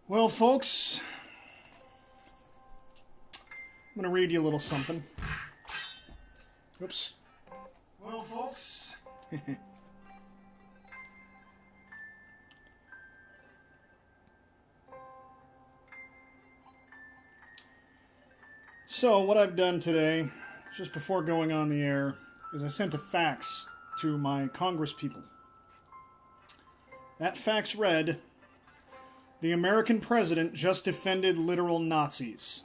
Well, folks, I'm going to read you a little something. Oops. Well, folks. So, what I've done today, just before going on the air, is I sent a fax to my congresspeople. That fax read, "The American president just defended literal Nazis.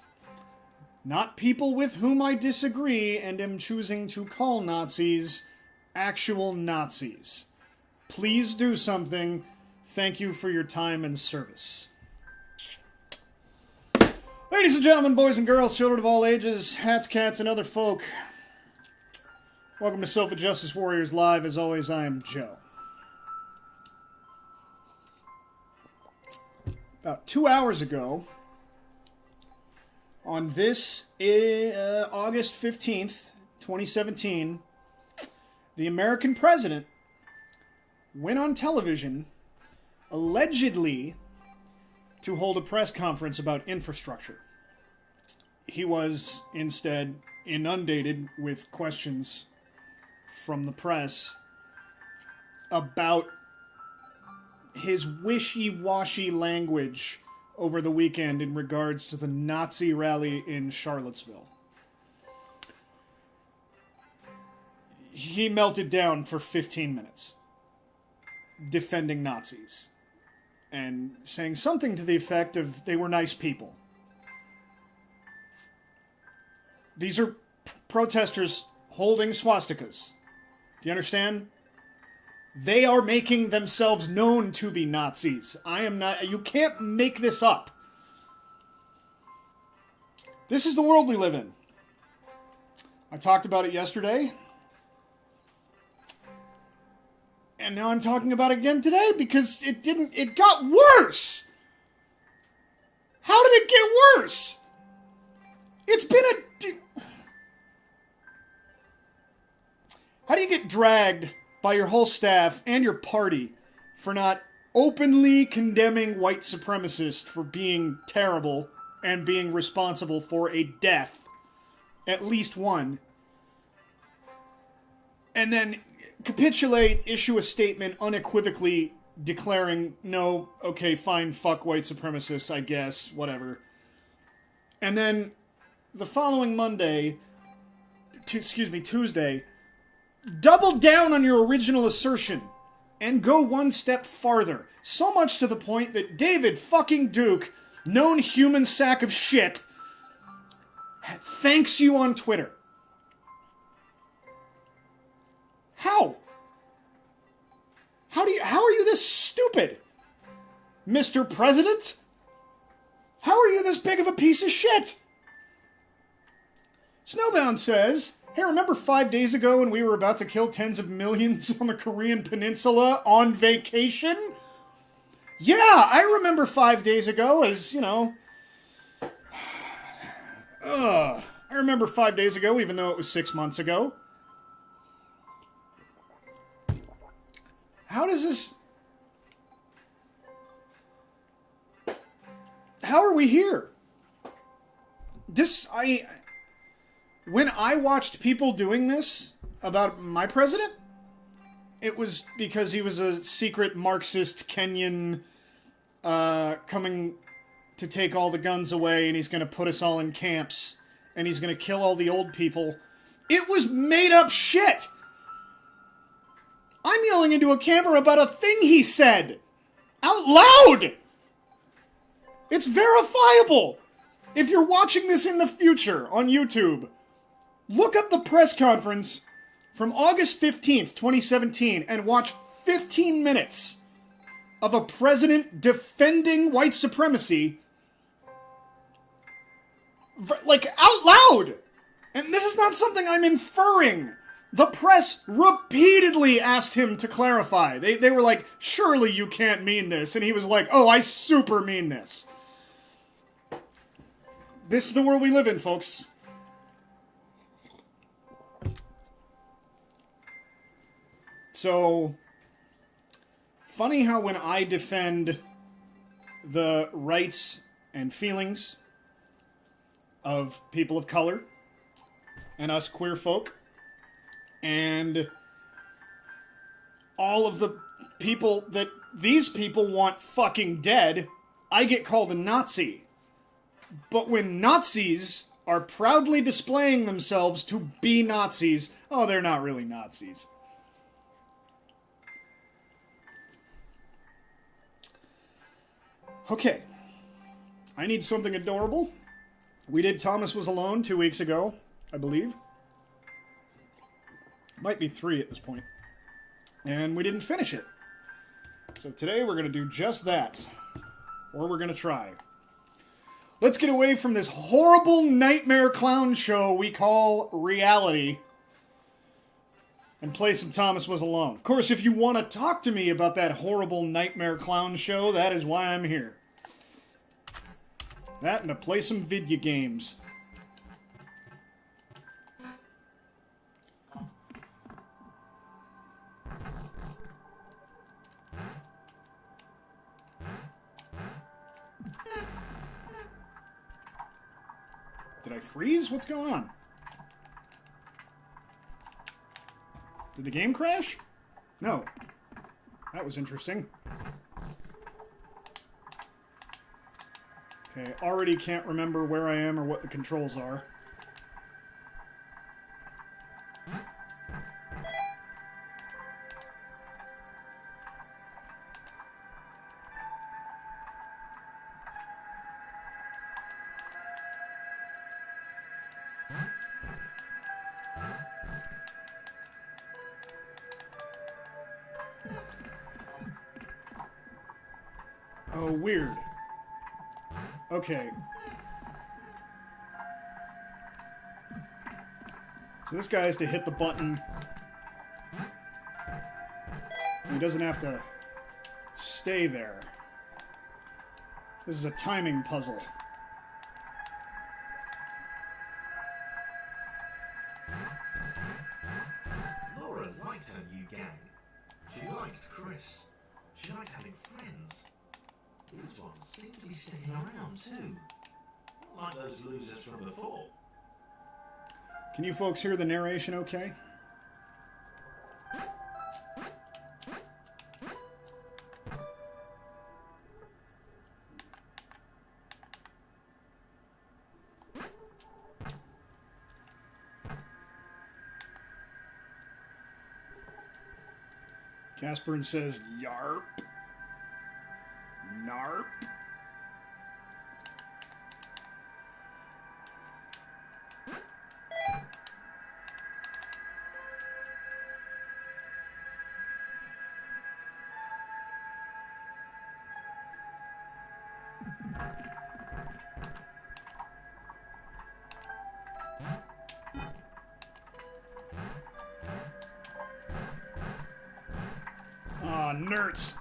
Not people with whom I disagree and am choosing to call Nazis, actual Nazis. Please do something. Thank you for your time and service." Ladies and gentlemen, boys and girls, children of all ages, hats, cats, and other folk, welcome to Sofa Justice Warriors Live. As always, I am Joe. About 2 hours ago, on this August 15th, 2017, the American president went on television, allegedly, to hold a press conference about infrastructure. He was instead inundated with questions from the press about his wishy-washy language over the weekend in regards to the Nazi rally in Charlottesville. He melted down for 15 minutes defending Nazis and saying something to the effect of they were nice people. These are protesters holding swastikas. Do you understand? They are making themselves known to be Nazis. I am not. You can't make this up. This is the world we live in. I talked about it yesterday. And now I'm talking about it again today because it got worse. How did it get worse? It's been How do you get dragged by your whole staff and your party for not openly condemning white supremacists for being terrible and being responsible for a death, at least one, and then capitulate, issue a statement unequivocally declaring, no, okay, fine, fuck white supremacists, I guess, whatever. And then the following Tuesday, double down on your original assertion and go one step farther. So much to the point that David fucking Duke, known human sack of shit, thanks you on Twitter. How? How are you this stupid? Mr. President? How are you this big of a piece of shit? Snowbound says, "Hey, remember 5 days ago when we were about to kill tens of millions on the Korean Peninsula on vacation?" Yeah, I remember 5 days ago as, I remember 5 days ago, even though it was 6 months ago. How does this... How are we here? When I watched people doing this about my president, it was because he was a secret Marxist Kenyan coming to take all the guns away, and he's going to put us all in camps, and he's going to kill all the old people. It was made up shit! I'm yelling into a camera about a thing he said! Out loud! It's verifiable! If you're watching this in the future on YouTube, look up the press conference from August 15th, 2017, and watch 15 minutes of a president defending white supremacy, like, out loud! And this is not something I'm inferring. The press repeatedly asked him to clarify. They were like, "Surely you can't mean this." And he was like, "Oh, I super mean this." This is the world we live in, folks. So, funny how when I defend the rights and feelings of people of color and us queer folk and all of the people that these people want fucking dead, I get called a Nazi. But when Nazis are proudly displaying themselves to be Nazis, oh, they're not really Nazis. Okay. I need something adorable. We did Thomas Was Alone 2 weeks ago, I believe. Might be 3 at this point. And we didn't finish it. So today we're going to do just that. Or we're going to try. Let's get away from this horrible nightmare clown show we call reality and play some Thomas Was Alone. Of course, if you want to talk to me about that horrible nightmare clown show, that is why I'm here. That and to play some video games. Did I freeze? What's going on? Did the game crash? No. That was interesting. Okay, already can't remember where I am or what the controls are. Oh, weird. Okay. So this guy has to hit the button. He doesn't have to stay there. This is a timing puzzle. Laura liked her new gang. She liked Chris. She liked having friends. These ones seem to be sticking around too. Not like those losers from before. Can you folks hear the narration okay? Casperin says, "Yarp. Narp." Aw, nerds.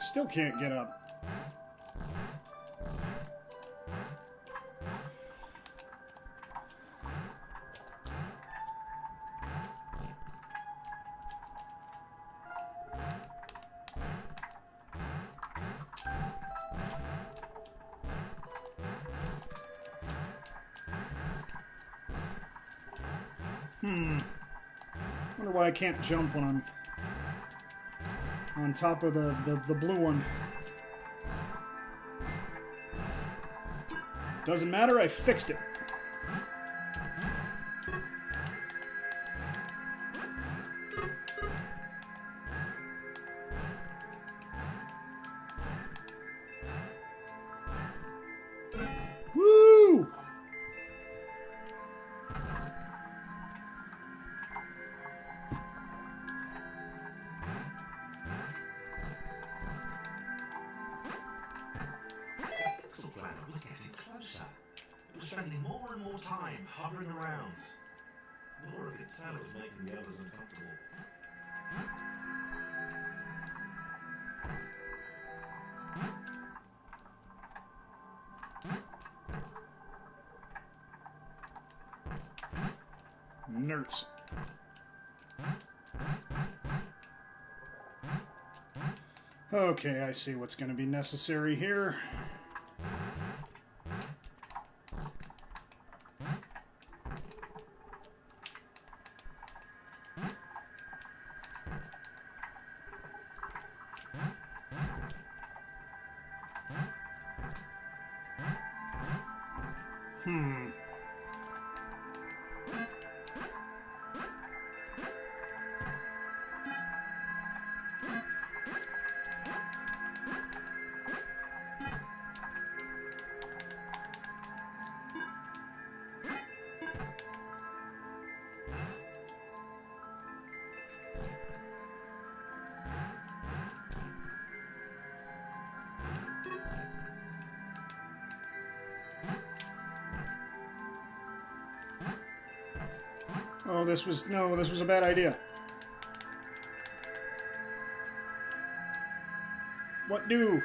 Still can't get up. Wonder why I can't jump when I'm on top of the blue one. Doesn't matter, I fixed it. Woo! Pixel Planet was getting closer. It was spending more and more time hovering around. Laura could tell it was making the others uncomfortable. Nerds. Okay, I see what's going to be necessary here. Oh, this was a bad idea. What do?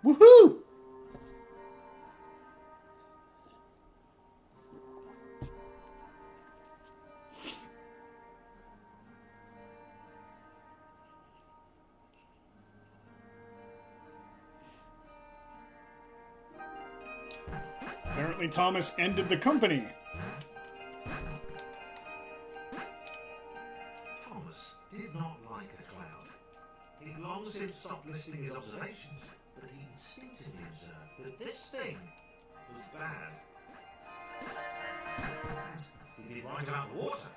Woohoo! Apparently Thomas ended the company. Thomas did not like a cloud. He'd long since stopped listing his observations, but he instinctively observed that this thing was bad. And he'd been right about the water.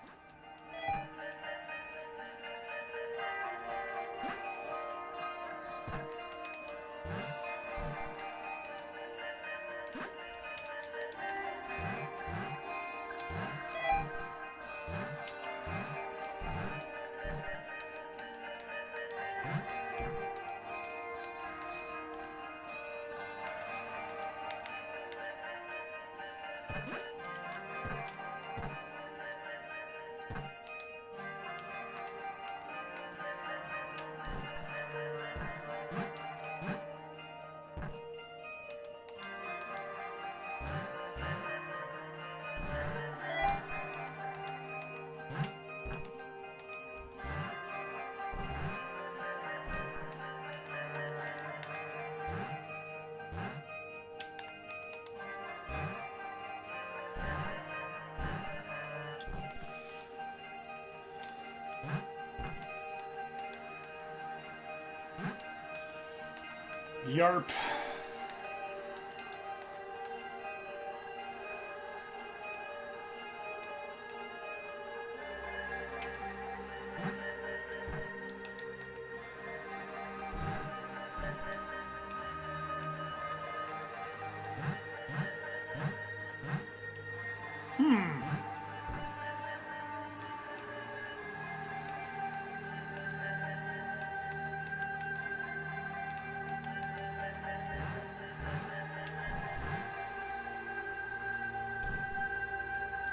Yarp.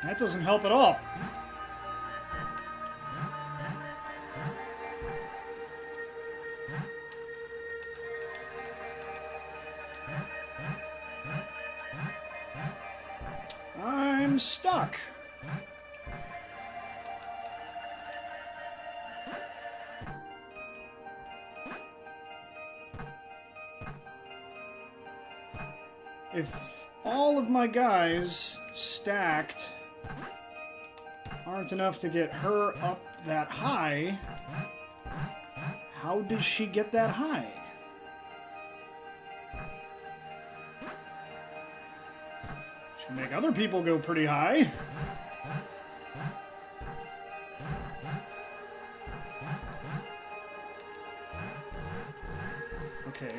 That doesn't help at all. I'm stuck. If all of my guys stacked aren't enough to get her up that high, how does she get that high? She can make other people go pretty high. Okay.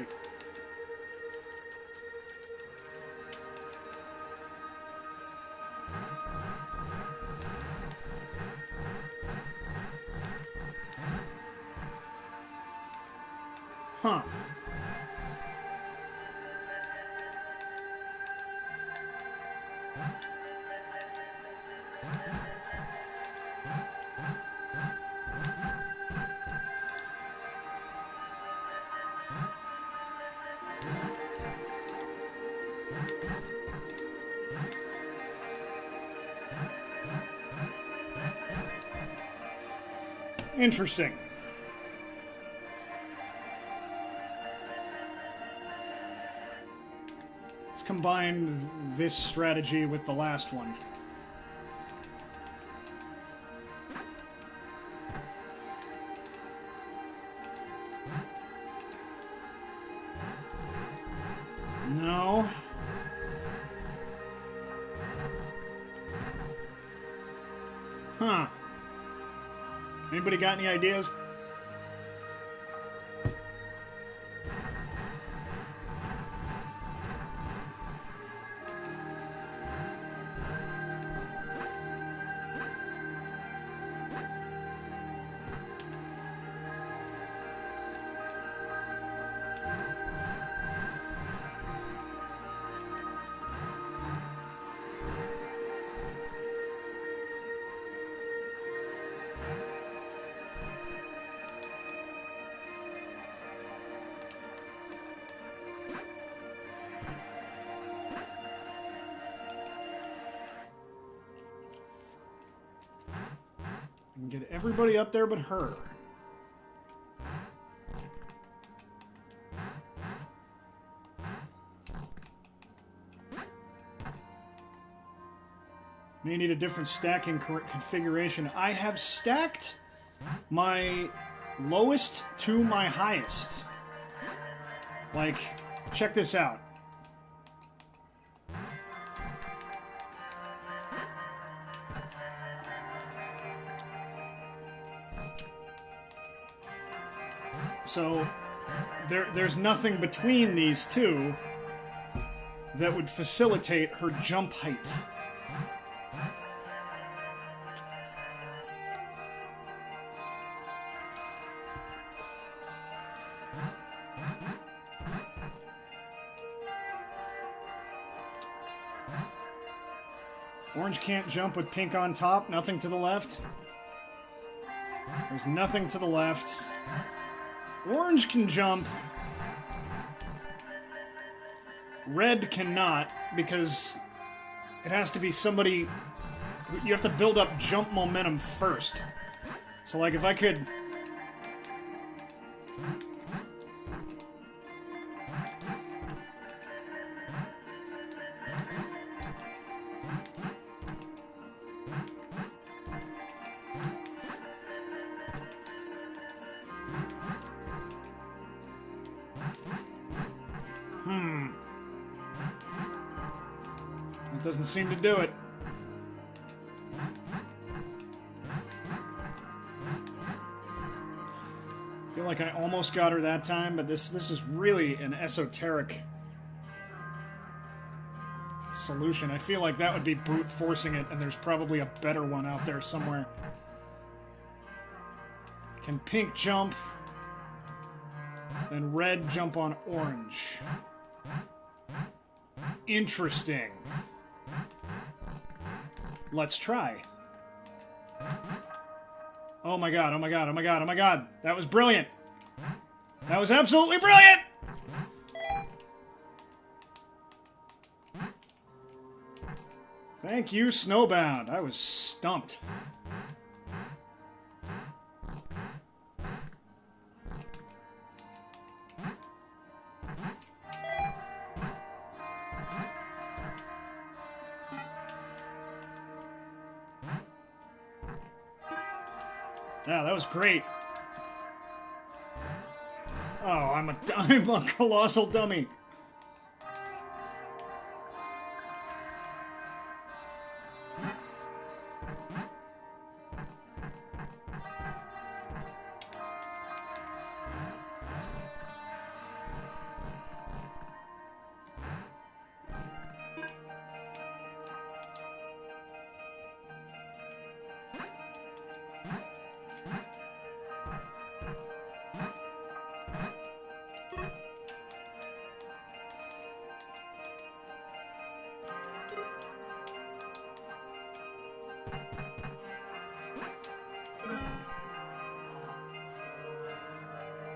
Huh. Interesting. Let's combine this strategy with the last one. No. Huh. Anybody got any ideas? And get everybody up there but her. May need a different stacking configuration. I have stacked my lowest to my highest. Like, check this out. So, there's nothing between these two that would facilitate her jump height. Orange can't jump with pink on top, nothing to the left. There's nothing to the left. Orange can jump. Red cannot, because it has to be somebody... You have to build up jump momentum first. So, like, if I could... It doesn't seem to do it. I feel like I almost got her that time, but this is really an esoteric solution. I feel like that would be brute forcing it, and there's probably a better one out there somewhere. Can pink jump? Then red jump on orange. Interesting. Let's try. Oh my god, oh my god, oh my god, oh my god. That was brilliant. That was absolutely brilliant! Thank you, Snowbound. I was stumped. Yeah, that was great. Oh, I'm a colossal dummy.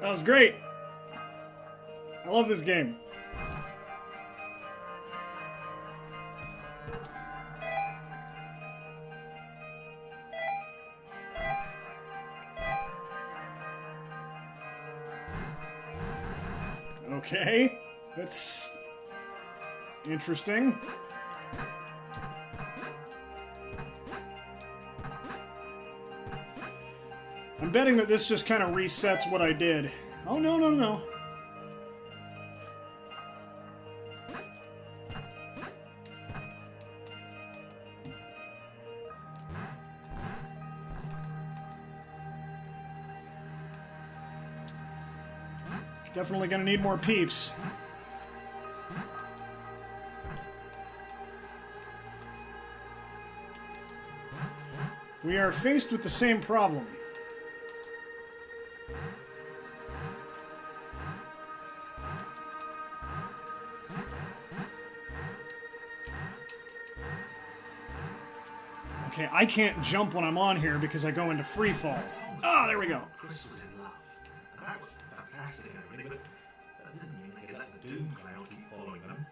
That was great. I love this game. Okay, that's interesting. I'm betting that this just kind of resets what I did. Oh, no, no, no. Definitely gonna need more peeps. We are faced with the same problem. Okay, I can't jump when I'm on here because I go into free fall. Ah, there we go. Chris was in love. And that was fantastic and everything, but that didn't mean they could let the doom cloud keep following them.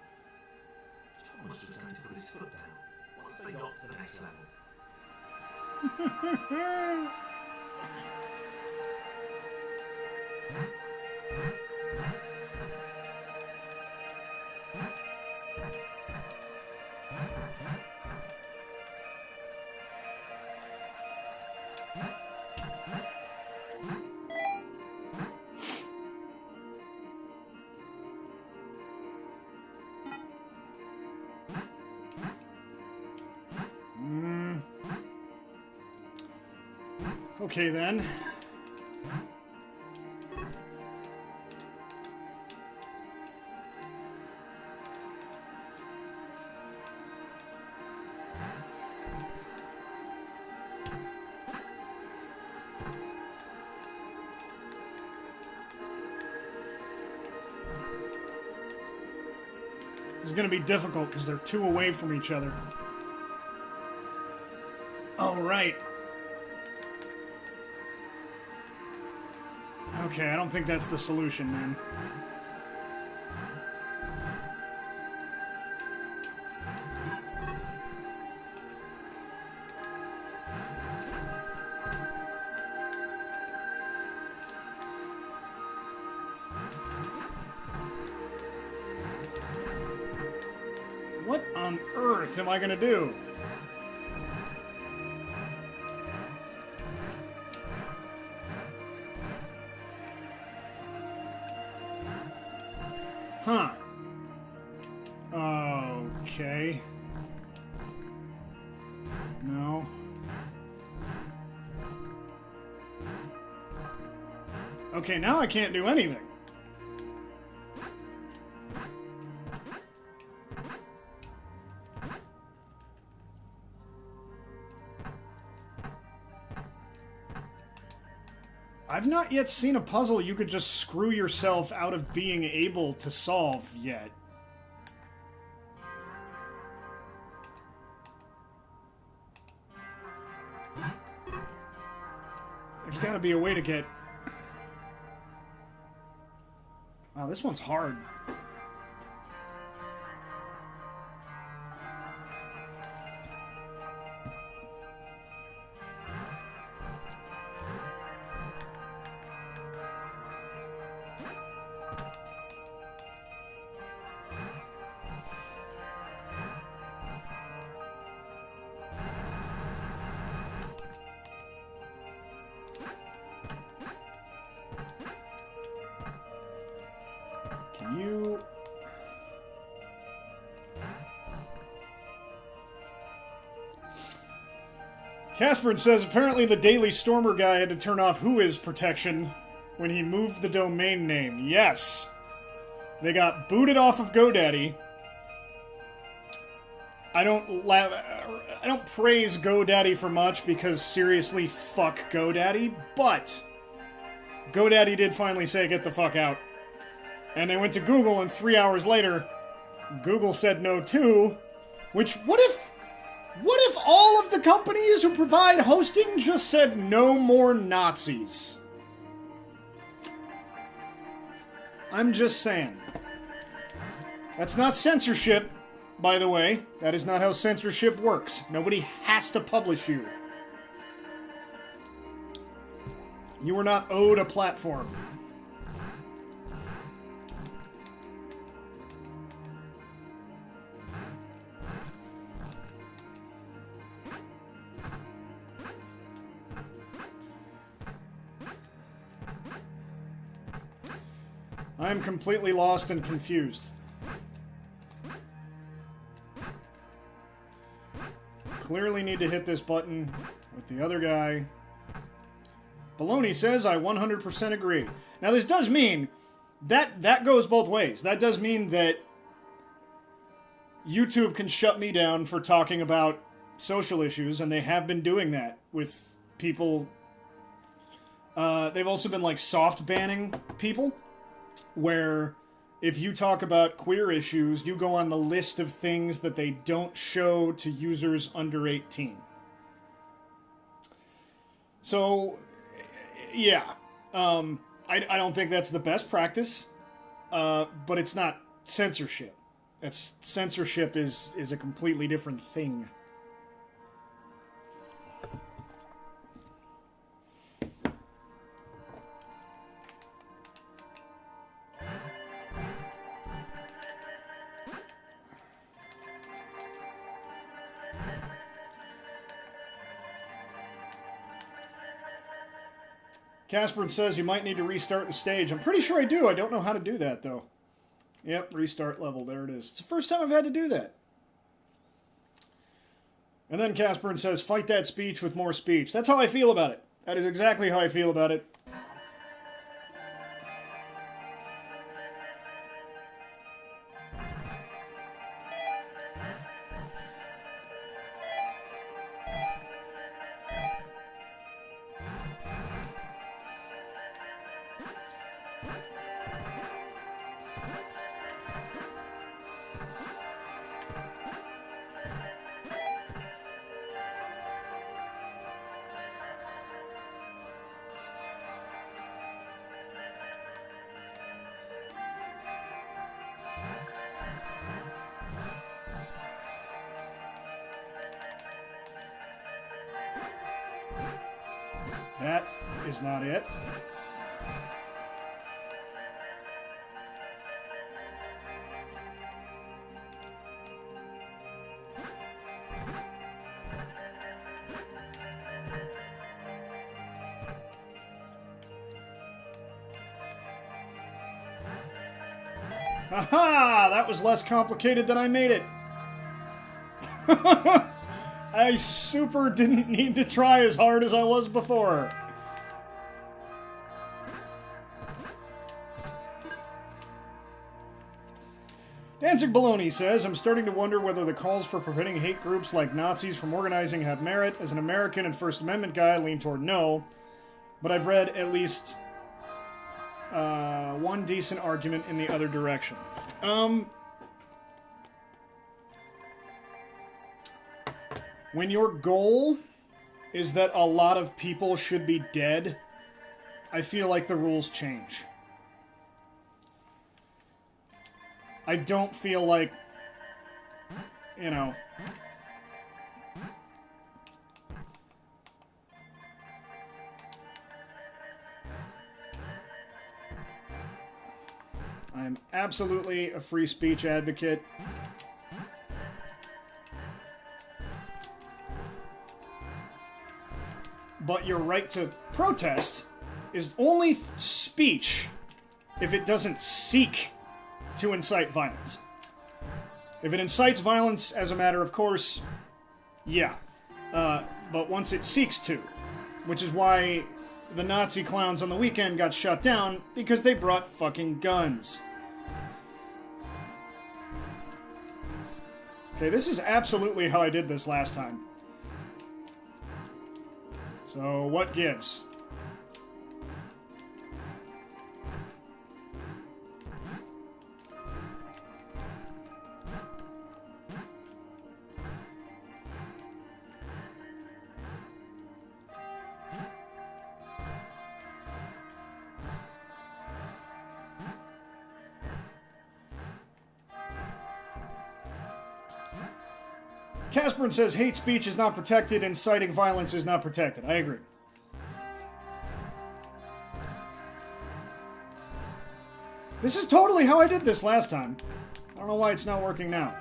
Thomas was going to put his foot down once they got to the next level. Okay, then. This is going to be difficult because they're two away from each other. All right. Okay, I don't think that's the solution, man. What on earth am I gonna do? Huh. Okay. No. Okay, now I can't do anything. I've not yet seen a puzzle you could just screw yourself out of being able to solve yet. There's gotta be a way to get... Wow, this one's hard. You... Casperin says, apparently the Daily Stormer guy had to turn off Whois protection when he moved the domain name. Yes! They got booted off of GoDaddy. I don't praise GoDaddy for much because seriously, fuck GoDaddy, but GoDaddy did finally say get the fuck out. And they went to Google, and 3 hours later, Google said no too. Which, what if all of the companies who provide hosting just said no more Nazis? I'm just saying. That's not censorship, by the way. That is not how censorship works. Nobody has to publish you. You are not owed a platform. I am completely lost and confused. Clearly need to hit this button with the other guy. Baloney says, I 100% agree. Now this does mean that goes both ways. That does mean that YouTube can shut me down for talking about social issues, and they have been doing that with people. They've also been like soft banning people, where if you talk about queer issues, you go on the list of things that they don't show to users under 18. So, yeah. I don't think that's the best practice, but it's not censorship. Censorship is a completely different thing. Casperin says you might need to restart the stage. I'm pretty sure I do. I don't know how to do that, though. Yep, restart level. There it is. It's the first time I've had to do that. And then Casperin says, fight that speech with more speech. That's how I feel about it. That is exactly how I feel about it. That is not it. Haha! That was less complicated than I made it. I super didn't need to try as hard as I was before. Danzig Baloney says, I'm starting to wonder whether the calls for preventing hate groups like Nazis from organizing have merit. As an American and First Amendment guy, I lean toward no. But I've read at least one decent argument in the other direction. When your goal is that a lot of people should be dead, I feel like the rules change. I don't feel like, you know... I'm absolutely a free speech advocate. But your right to protest is only speech if it doesn't seek to incite violence. If it incites violence as a matter of course, yeah. But once it seeks to, which is why the Nazi clowns on the weekend got shut down, because they brought fucking guns. Okay, this is absolutely how I did this last time. So, what gives? Casperin says hate speech is not protected, inciting violence is not protected. I agree. This is totally how I did this last time. I don't know why it's not working now.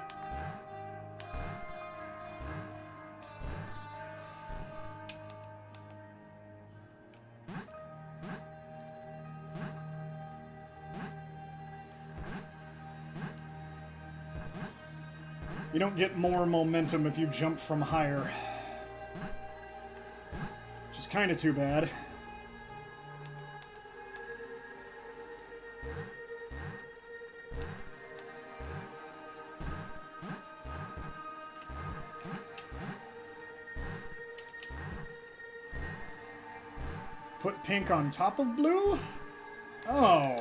You don't get more momentum if you jump from higher. Which is kind of too bad. Put pink on top of blue? Oh.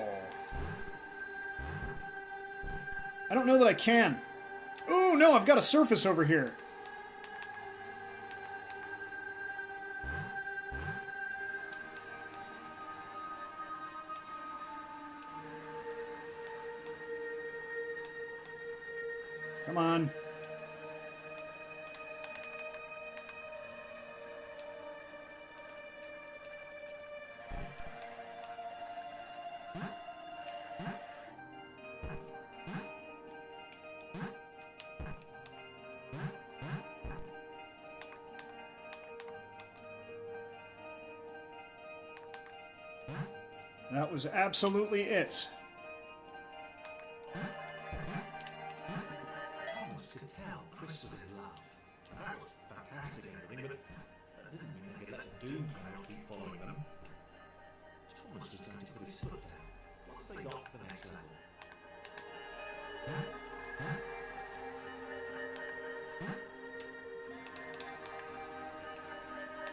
I don't know that I can. Oh, no, I've got a surface over here. Come on. That was absolutely it. Thomas could tell Chris was in love. That was fantastic and everything, but that didn't mean they could let Doom come out and keep following them. Thomas was going to put his foot down once they got to the next level.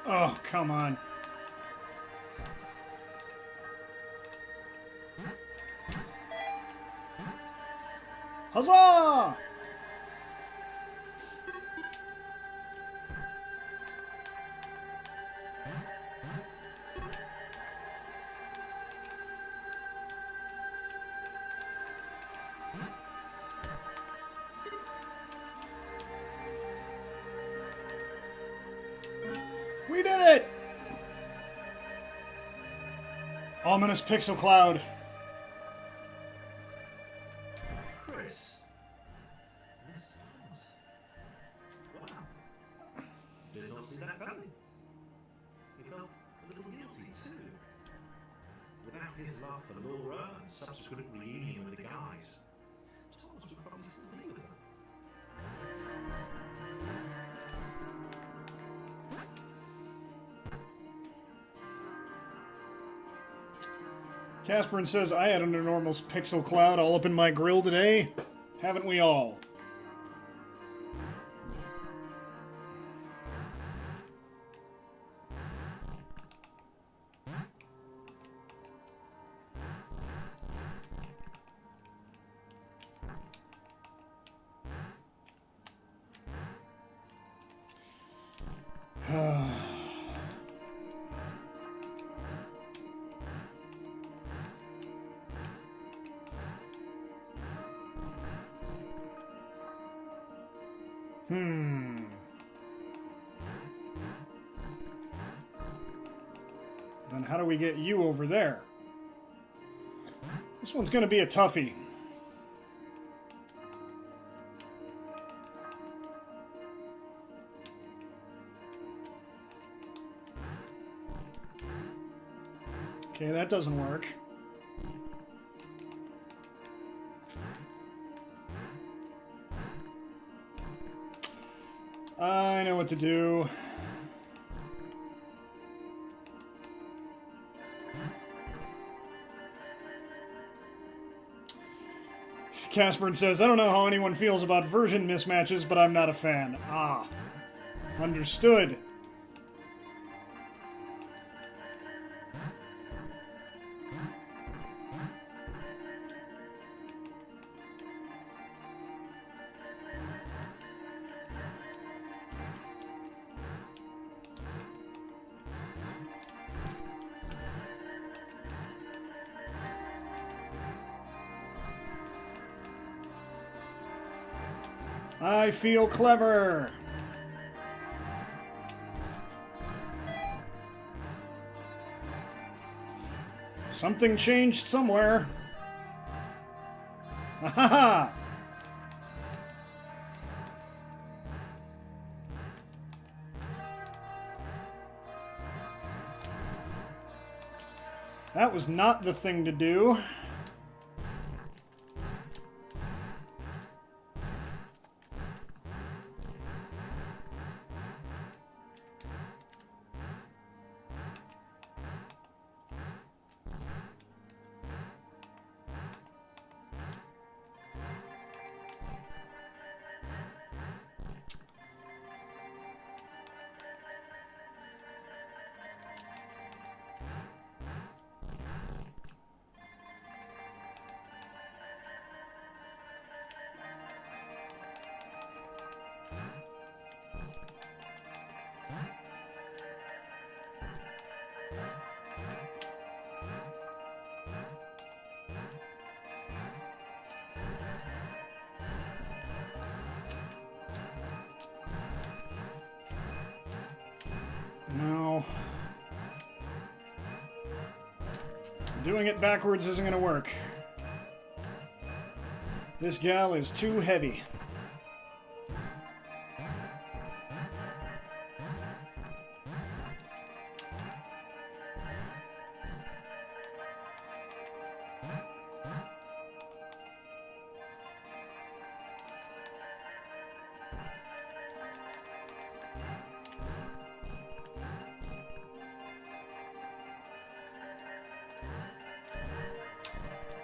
Oh, come on. Huzzah! We did it! Ominous pixel cloud. Chris. Miss Thomas. Wow. Did not see that coming. He felt a little guilty too. Without his love for Laura and subsequent reunion with the guys, Thomas would probably still be with them. Casperin says, I had an enormous pixel cloud all up in my grill today. Haven't we all? Then how do we get you over there? This one's going to be a toughie. Okay, that doesn't work. I know what to do. Casperin says, I don't know how anyone feels about version mismatches, but I'm not a fan. Ah. Understood. I feel clever. Something changed somewhere. Ha ha ha! That was not the thing to do. No. Doing it backwards isn't going to work. This gal is too heavy.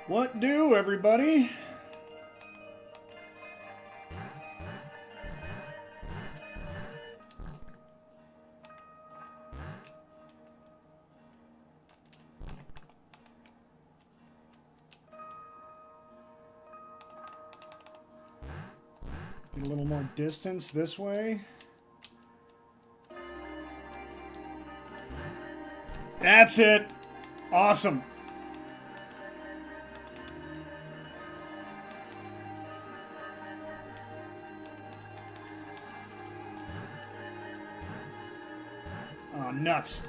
What do, everybody? Get a little more distance this way. That's it. Awesome. Oh, nuts.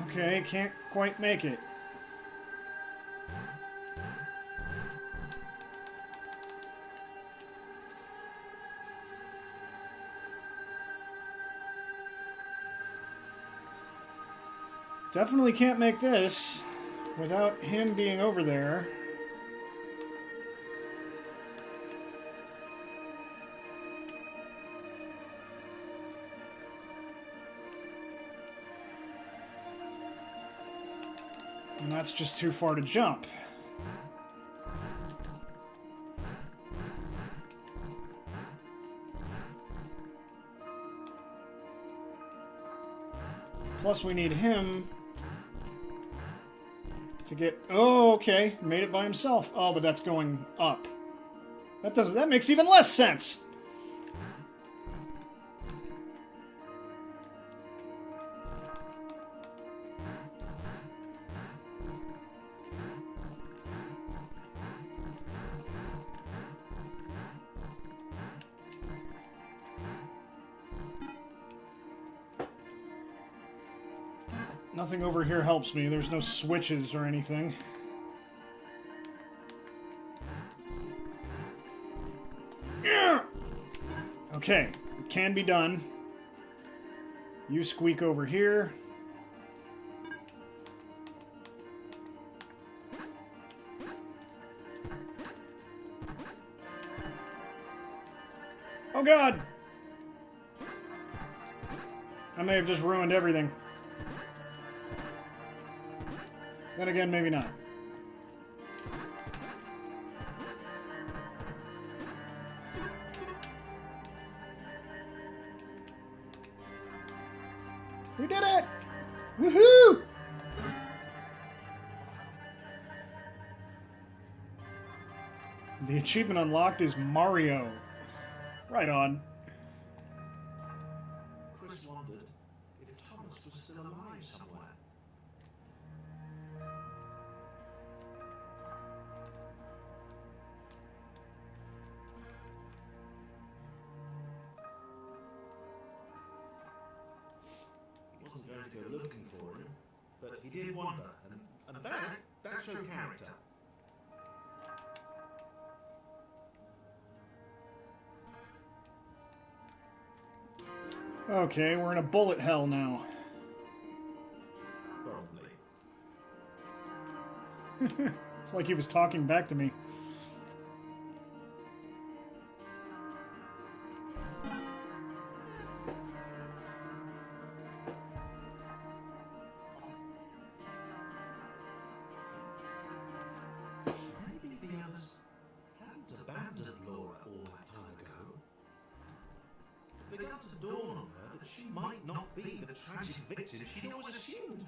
Okay, can't quite make it. Definitely can't make this without him being over there. And that's just too far to jump. Plus we need him to get... Oh, okay. Made it by himself. Oh, but that's going up. That makes even less sense. Nothing over here helps me. There's no switches or anything. Okay, it can be done. You squeak over here. Oh God! I may have just ruined everything. Then again, maybe not. We did it! Woohoo! The achievement unlocked is Mario. Right on. Chris wondered if Thomas was still alive somewhere. to go looking for him, but he did wander, and that's your character. Okay, we're in a bullet hell now. Probably. It's like he was talking back to me. Maybe the others hadn't abandoned Laura all that time ago. It began to dawn on her that she might not be the tragic victim she'd always assumed.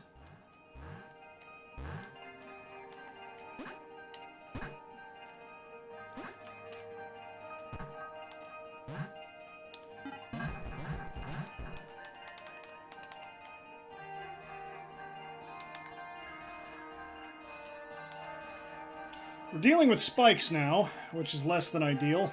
We're dealing with spikes now, which is less than ideal.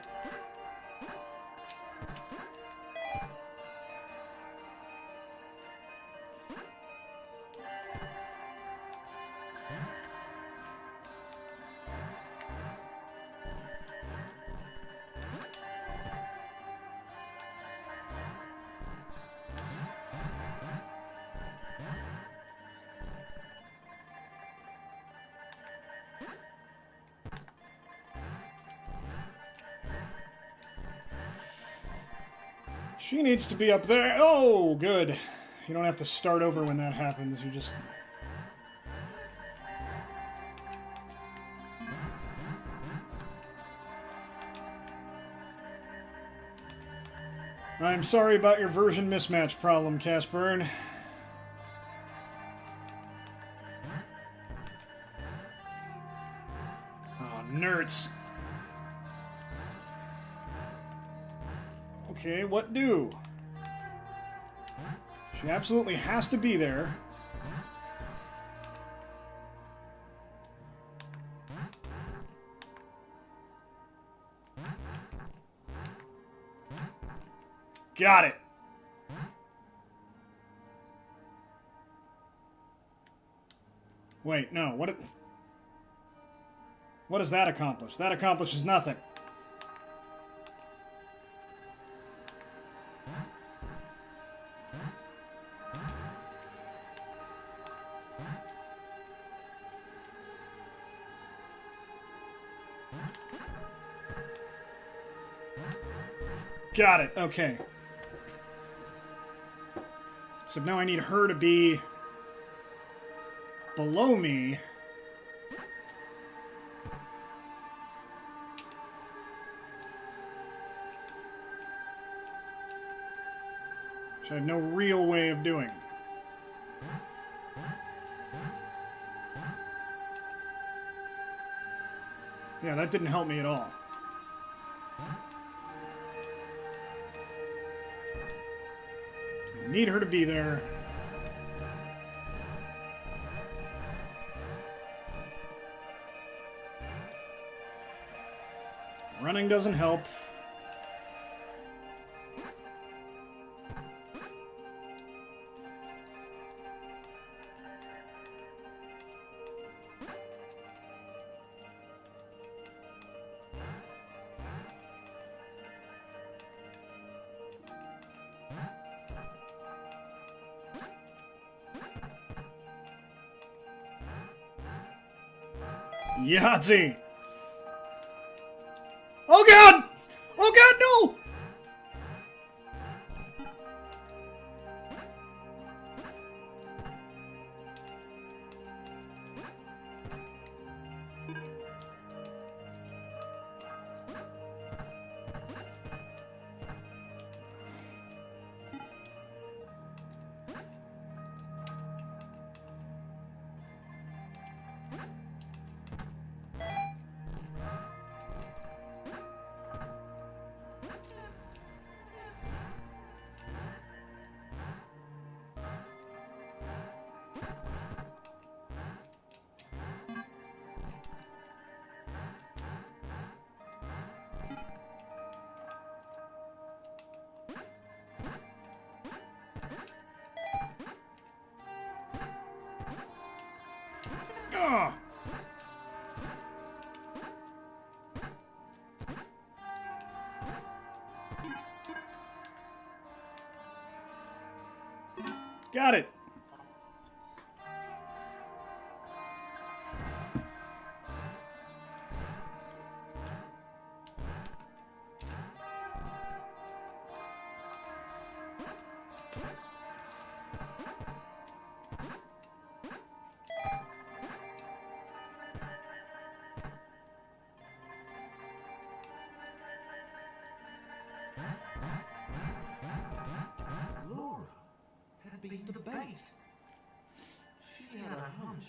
She needs to be up there. Oh, good. You don't have to start over when that happens. You just... I'm sorry about your version mismatch problem, Casper. Oh, nerds. Okay, what do? She absolutely has to be there. Got it. Wait, no, what does that accomplish? That accomplishes nothing. Got it, okay. So now I need her to be below me. Which I have no real way of doing. Yeah, that didn't help me at all. Need her to be there. Running doesn't help. Yahtzee! Oh god! Oh god, no! Got it. Laura had been the bait. She had a hunch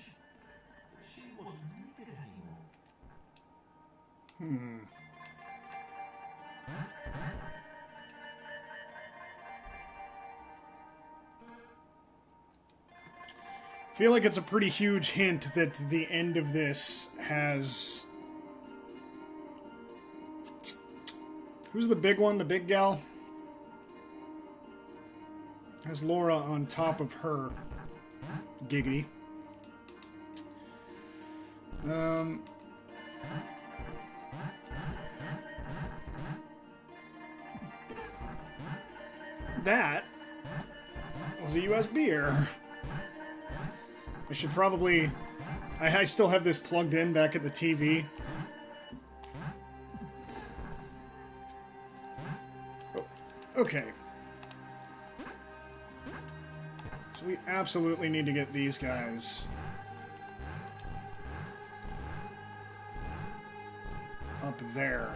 that she wasn't needed anymore. I feel like it's a pretty huge hint that the end of this has... Who's the big one? The big gal? Has Laura on top of her. Giggity. That was a USB error. I should probably... I still have this plugged in back at the TV. Oh, okay. So we absolutely need to get these guys up there.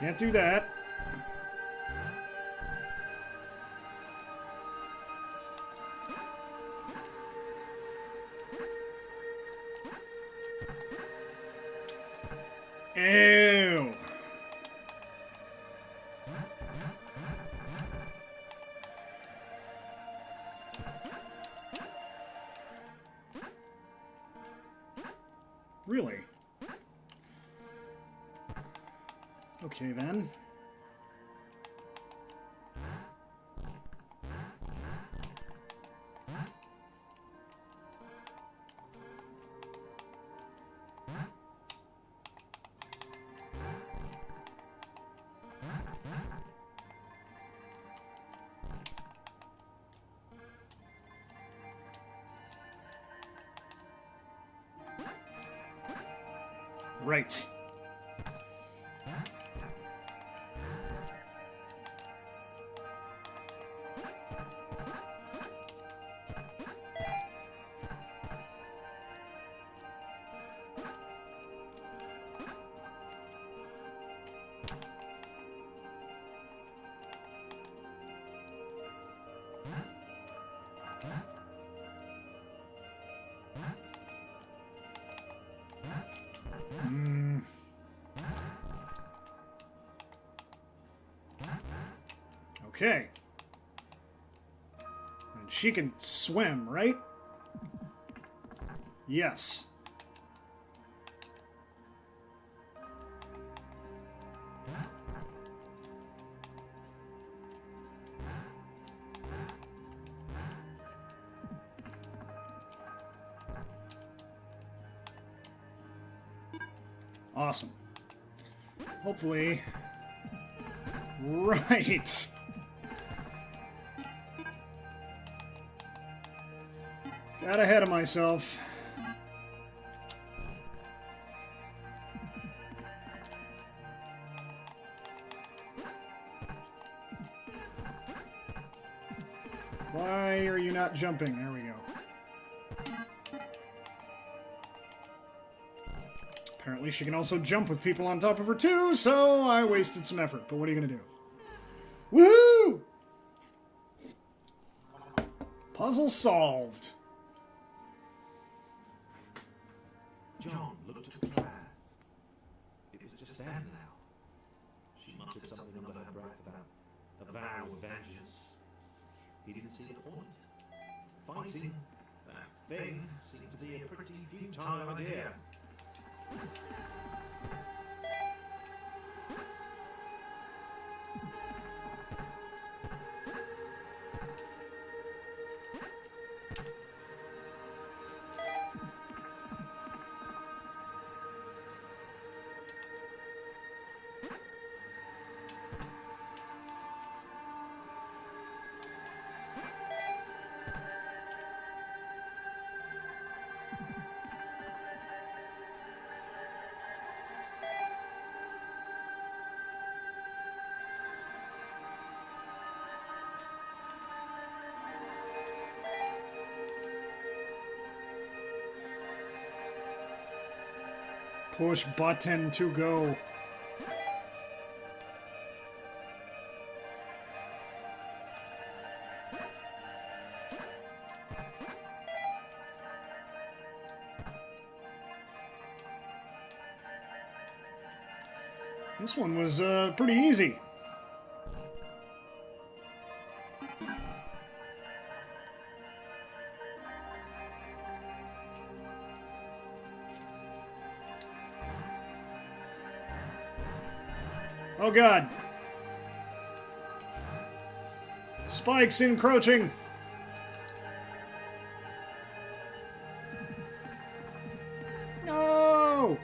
Can't do that. Ew. Really? Okay, then. Right. Okay. And she can swim, right? Yes. Awesome. Hopefully... Right! Got ahead of myself. Why are you not jumping? There we go. Apparently she can also jump with people on top of her too, so I wasted some effort. But what are you gonna do? Woohoo! Puzzle solved. John looked at Claire. It was just them now. She muttered something under her breath about a vow of vengeance. He didn't see the point. Fighting that thing seemed to be a pretty futile idea. Push button to go. This one was pretty easy. Oh God. Spikes encroaching. No!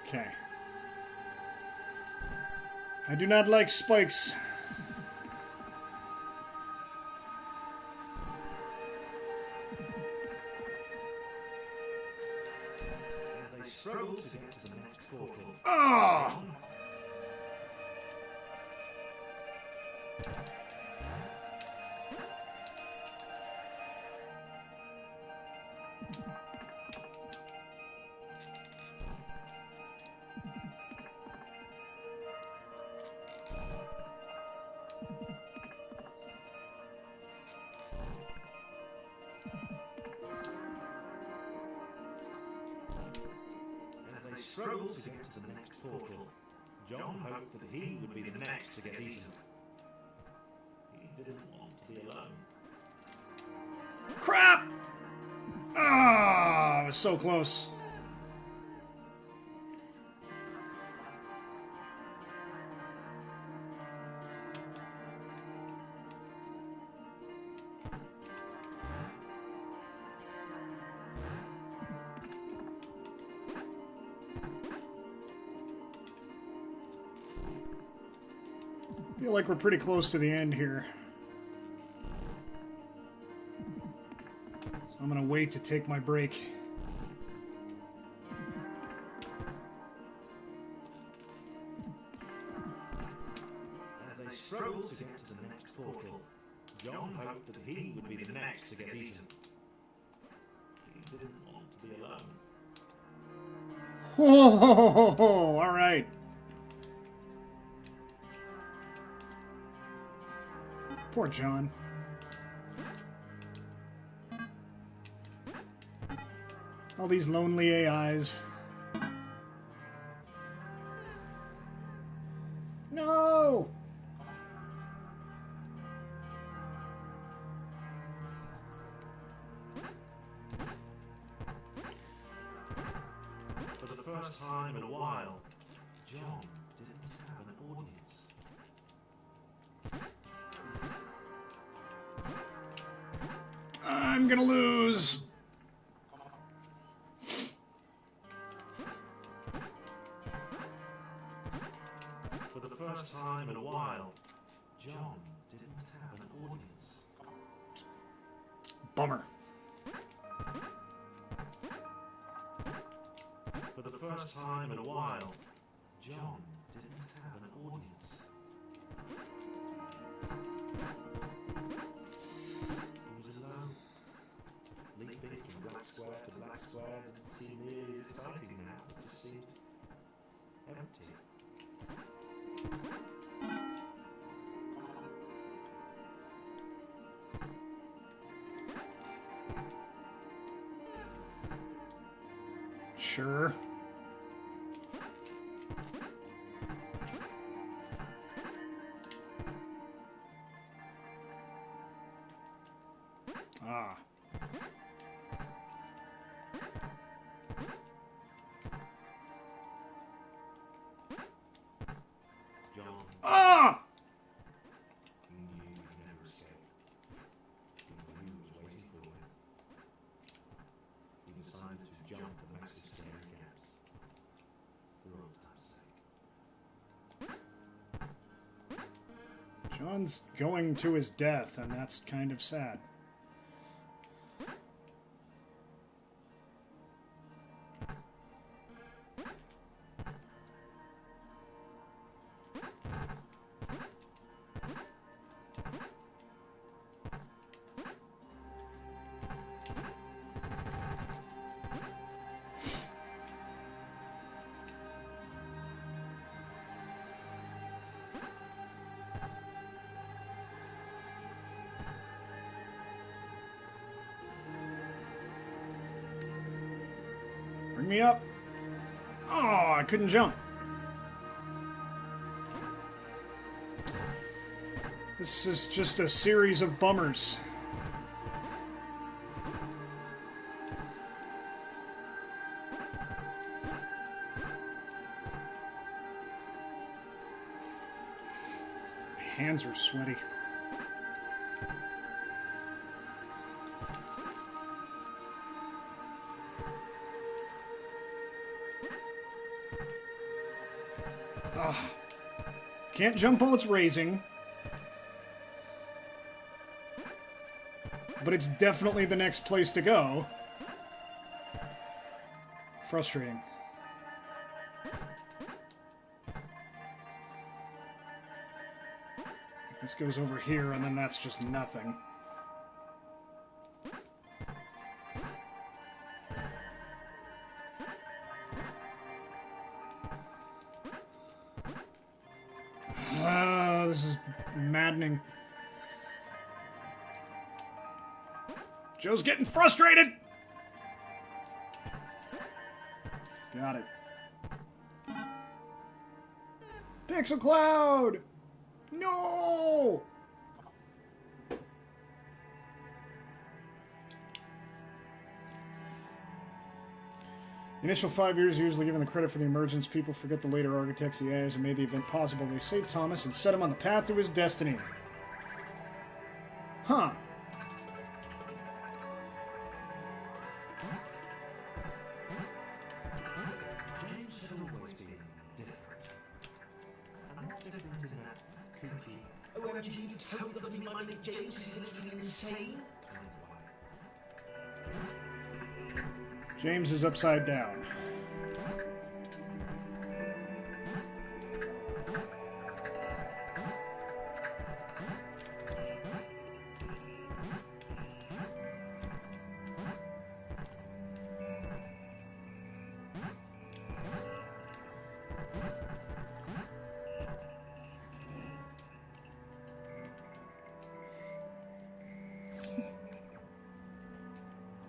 Okay. I do not like spikes. As they struggle to get to the next portal. Ah! As they struggle to get to the next portal, John hoped that he would be the next to get eaten. He didn't want to be alone. Crap! Ah, I was so close. I feel like we're pretty close to the end here. So I'm gonna wait to take my break. As they struggle to get to the next portal, John hoped that he would be the next to get eaten. He didn't want to be alone. Oh, all right. Poor John. All these lonely AIs. No! For the first time in a while, John didn't have an audience. I'm gonna lose. For the first time in a while, John didn't have an audience. Bummer. For the first time in a while, John didn't have an audience. He was alone. Leaping from black square to black square didn't seem nearly as exciting now. It just seemed empty. Sure. Ah. John Ah! knew he'd never escape. He knew he was waiting for him. He decided to jump the massive stair gaps for old time's sake. John's going to his death, and that's kind of sad. Bring me up. Oh, I couldn't jump. This is just a series of bummers. My hands are sweaty. Can't jump while it's raising. But it's definitely the next place to go. Frustrating. This goes over here, and then that's just nothing. This is maddening. Joe's getting frustrated! Got it. Pixel Cloud! No! The initial 5 years are usually given the credit for the emergence. People forget the later architects, the AIs who made the event possible. They saved Thomas and set him on the path to his destiny. Huh. James had always been different. And not different in that kooky, OMG, you totally got to be minding James because he's literally insane kind of way. James is upside down.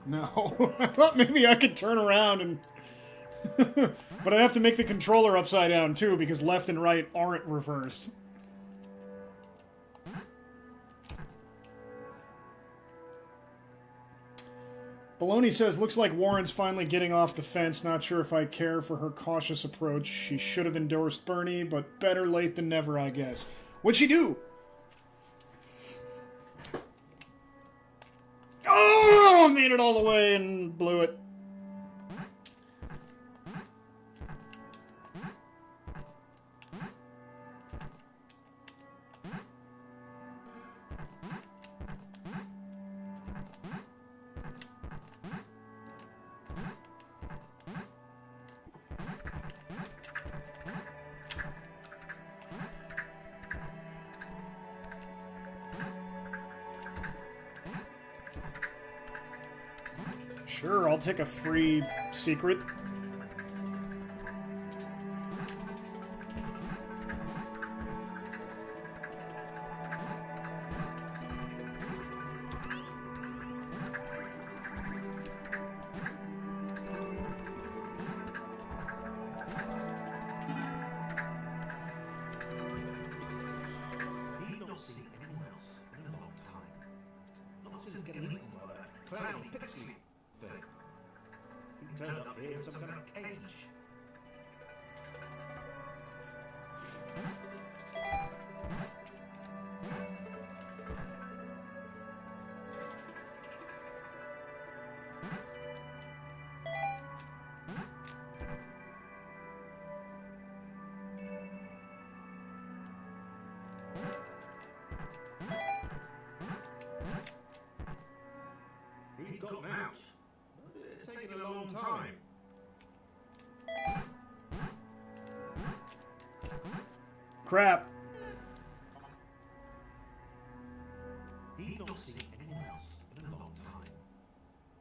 No, I thought maybe I could turn around and... but I'd have to make the controller upside down too, because left and right aren't reversed. Baloney says, looks like Warren's finally getting off the fence. Not sure if I care for her cautious approach. She should have endorsed Bernie, but better late than never, I guess. What'd she do? Oh, made it all the way and blew it. Sure, I'll take a free secret. crap. He'd not seen anyone else in a long time.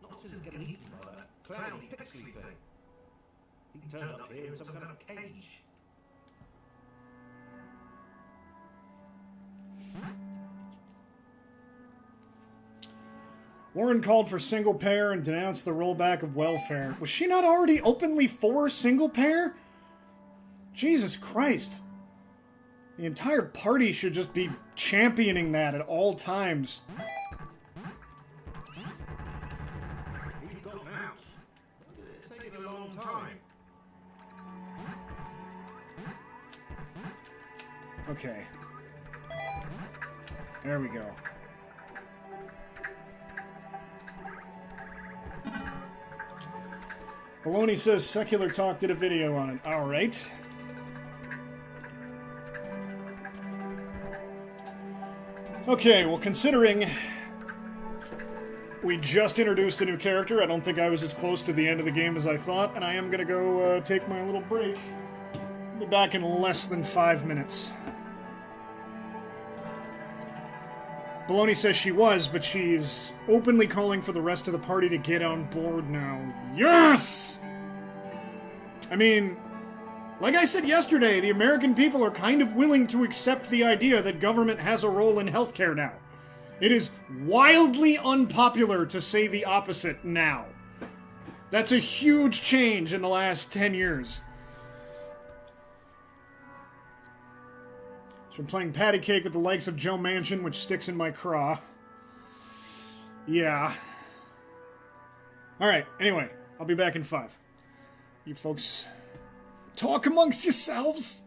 Not since getting eaten by that cloudy pixie thing. He turned up here in some kind of cage. Warren called for single payer and denounced the rollback of welfare. Was she not already openly for single payer? Jesus Christ. The entire party should just be championing that at all times. He's got an ounce. It's taken a long time. Okay. There we go. Baloney says Secular Talk did a video on it. Alright. Okay, well, considering we just introduced a new character, I don't think I was as close to the end of the game as I thought, and I am going to go take my little break. I'll be back in less than 5 minutes. Baloney says she was, but she's openly calling for the rest of the party to get on board now. Yes! I mean, like I said yesterday, the American people are kind of willing to accept the idea that government has a role in healthcare now. It is wildly unpopular to say the opposite now. That's a huge change in the last 10 years. So I'm playing patty cake with the likes of Joe Manchin, which sticks in my craw. Yeah. Alright, anyway, I'll be back in 5. You folks talk amongst yourselves.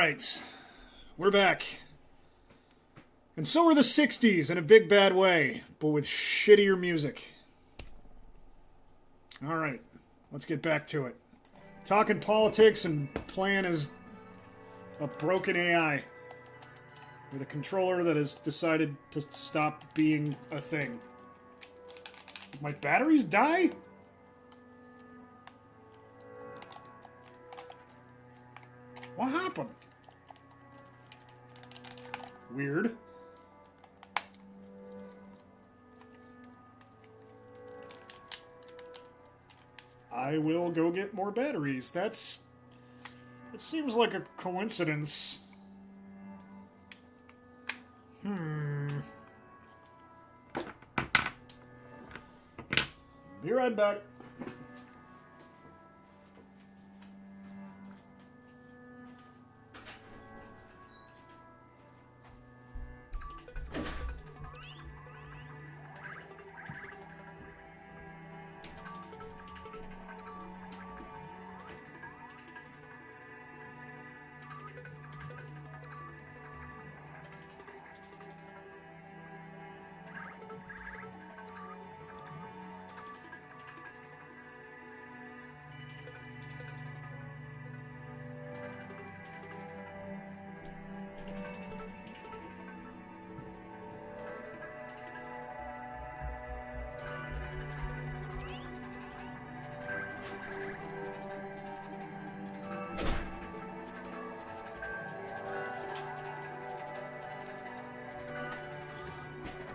Alright. We're back. And so are the 60s in a big bad way, but with shittier music. Alright. Let's get back to it. Talking politics and playing as a broken AI. With a controller that has decided to stop being a thing. Did my batteries die? What happened? Weird. I will go get more batteries. It seems like a coincidence. Be right back.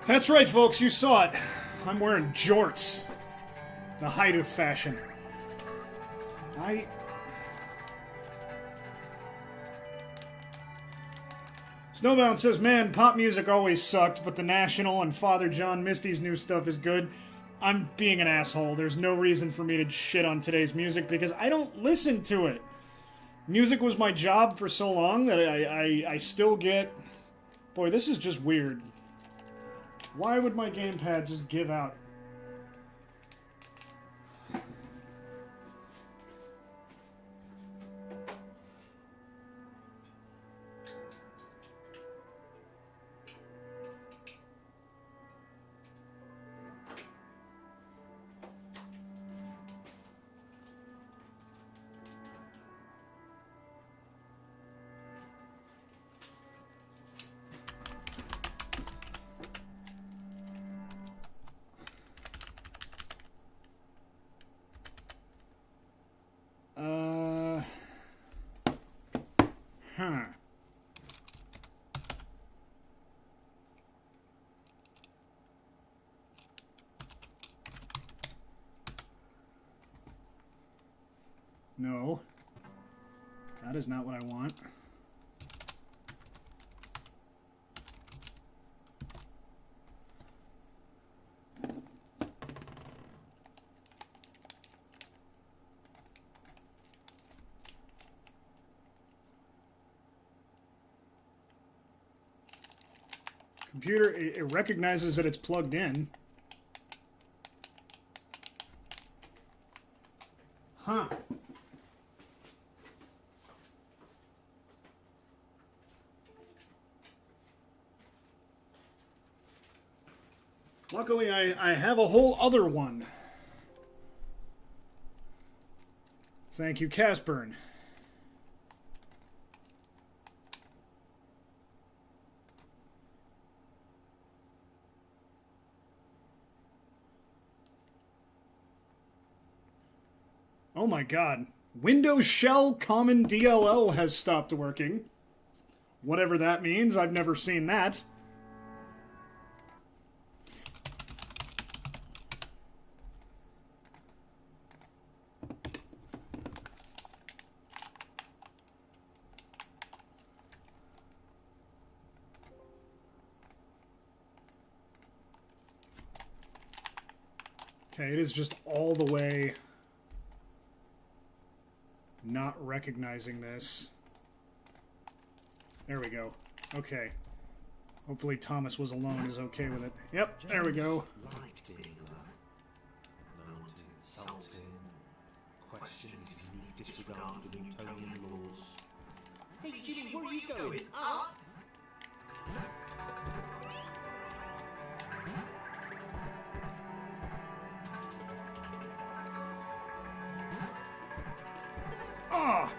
That's right, folks, you saw it. I'm wearing jorts. The height of fashion. Snowbound says, man, pop music always sucked, but the National and Father John Misty's new stuff is good. I'm being an asshole. There's no reason for me to shit on today's music because I don't listen to it. Music was my job for so long that I still get... Boy, this is just weird. Why would my gamepad just give out? No. That is not what I want. Computer, it recognizes that it's plugged in. Huh. Luckily, I have a whole other one. Thank you, Casburn. Oh my god. Windows Shell Common DLL has stopped working. Whatever that means, I've never seen that. Okay, it is just all the way not recognizing this. There we go. Okay. Hopefully Thomas was alone is okay with it. Yep, there we go. Liked being alone. No one to insult him, question his unique disregard of Newtonian laws. Hey, Jimmy, where are you going? Up? Ah!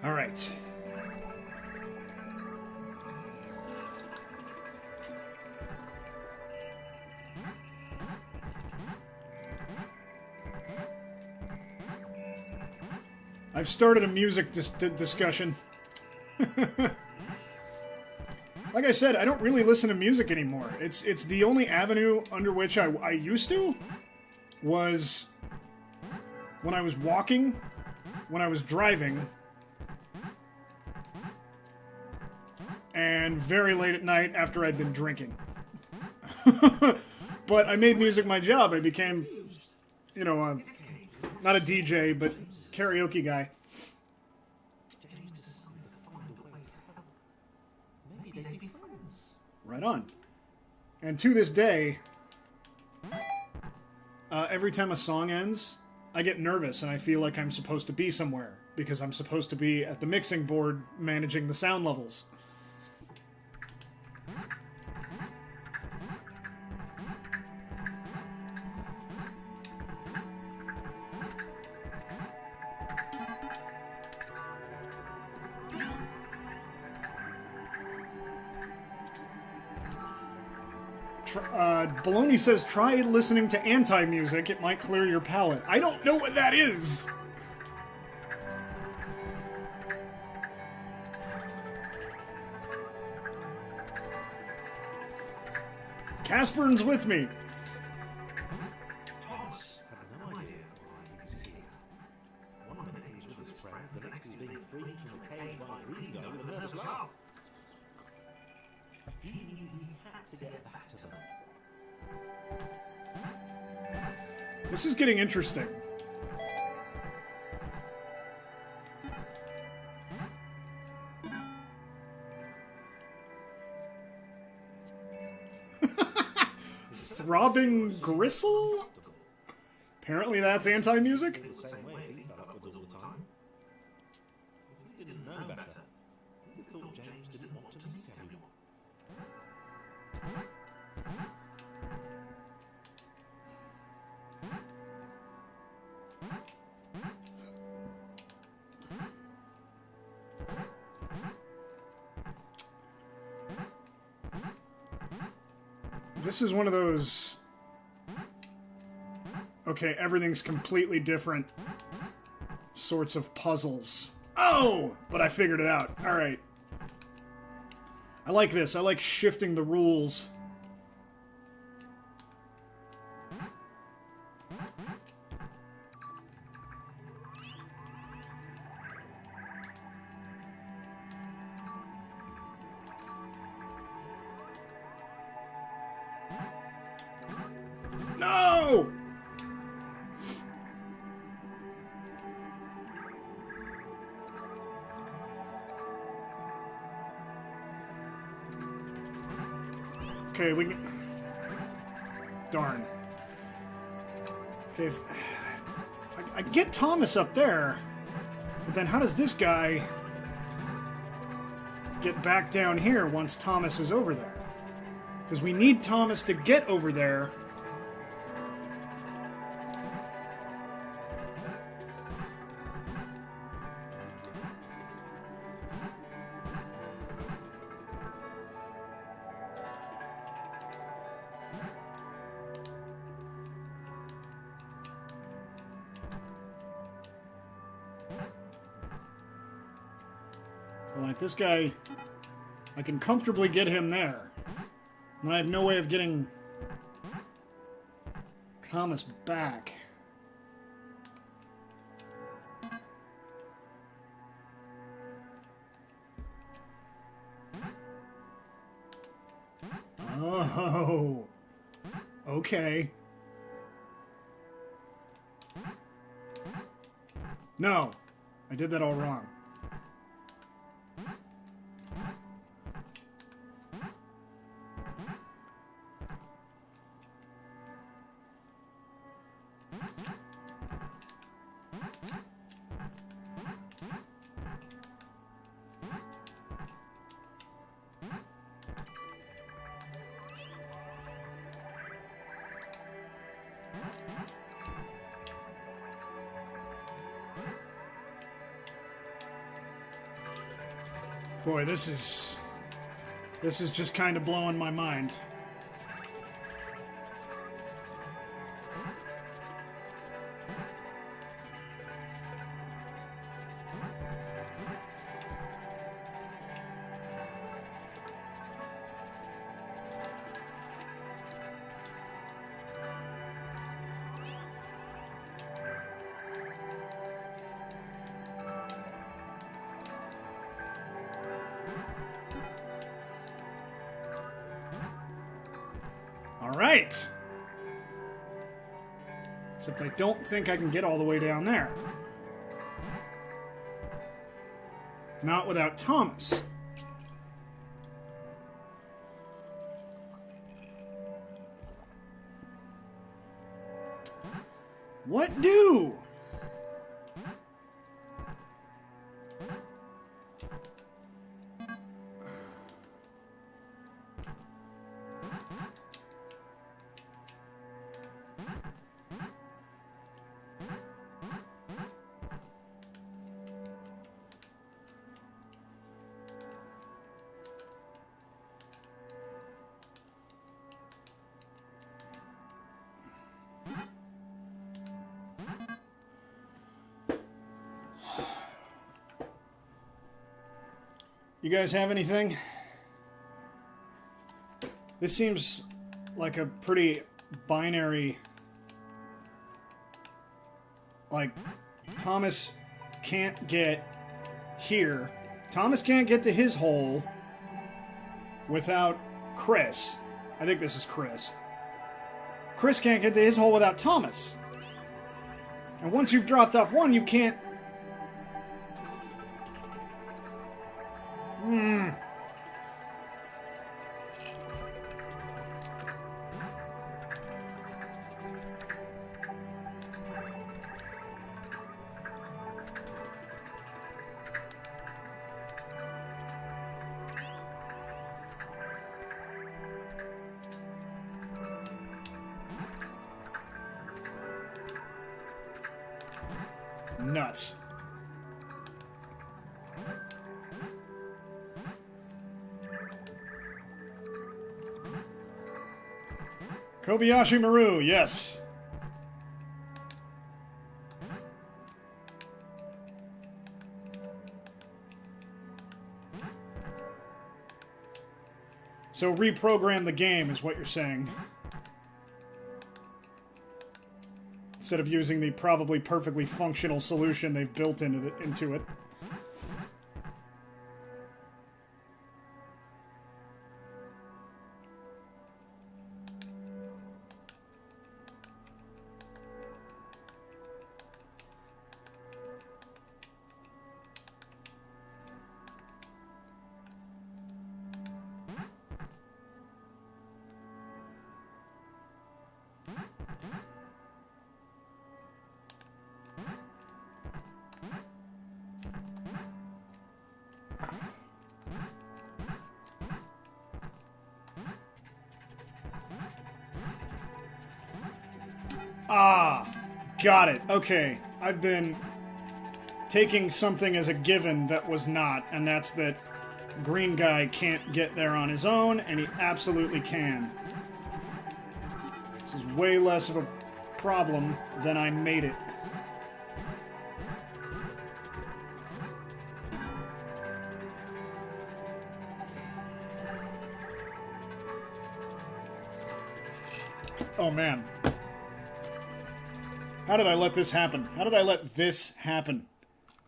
All right. I've started a music discussion. Like I said, I don't really listen to music anymore. It's the only avenue under which I used to was when I was walking, when I was driving, and very late at night after I'd been drinking. But I made music my job. I became, you know, not a DJ, but karaoke guy. Right on. And to this day, every time a song ends, I get nervous and I feel like I'm supposed to be somewhere because I'm supposed to be at the mixing board managing the sound levels. Baloney says, try listening to anti-music. It might clear your palate. I don't know what that is. Caspern's with me. Thomas had no idea why he was here. One minute he's with his friends, the next he's being freed from the cage by Ringo with a nervous laugh. He knew he had to get back to them. This is getting interesting. Throbbing gristle? Apparently that's anti-music? The same way he fell upwards all the time. If he didn't know better, he thought James didn't want to meet everyone. This is one of those... Okay, everything's completely different sorts of puzzles. Oh! But I figured it out. Alright. I like this. I like shifting the rules. No! Okay, we can... Darn. Okay, if I get Thomas up there, but then how does this guy get back down here once Thomas is over there? Because we need Thomas to get over there. Like this guy, I can comfortably get him there. And I have no way of getting Thomas back. Oh. Okay. No. I did that all wrong. Boy, this is just kind of blowing my mind. Alright. Except I don't think I can get all the way down there. Not without Thomas. What do? You guys have anything? This seems like a pretty binary... Like, Thomas can't get here. Thomas can't get to his hole without Chris. I think this is Chris. Chris can't get to his hole without Thomas. And once you've dropped off one, you can't... Nuts. Kobayashi Maru, yes. So reprogram the game is what you're saying. Instead of using the probably perfectly functional solution they've built into it. Ah, got it. Okay, I've been taking something as a given that was not, and that's that green guy can't get there on his own, and he absolutely can. This is way less of a problem than I made it. Oh man. How did I let this happen? How did I let this happen?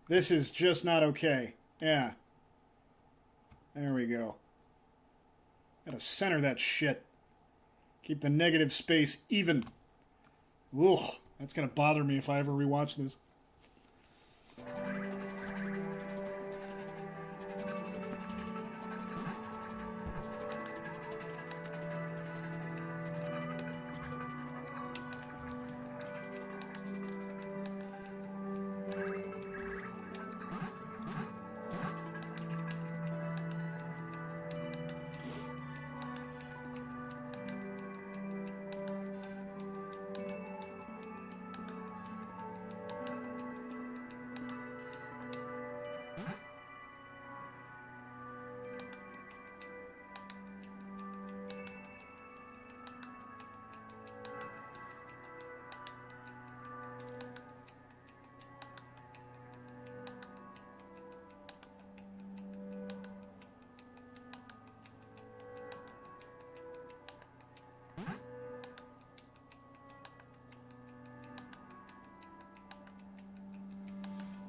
This is just not okay. Yeah. There we go. Gotta center that shit. Keep the negative space even. Ugh, that's gonna bother me if I ever rewatch this.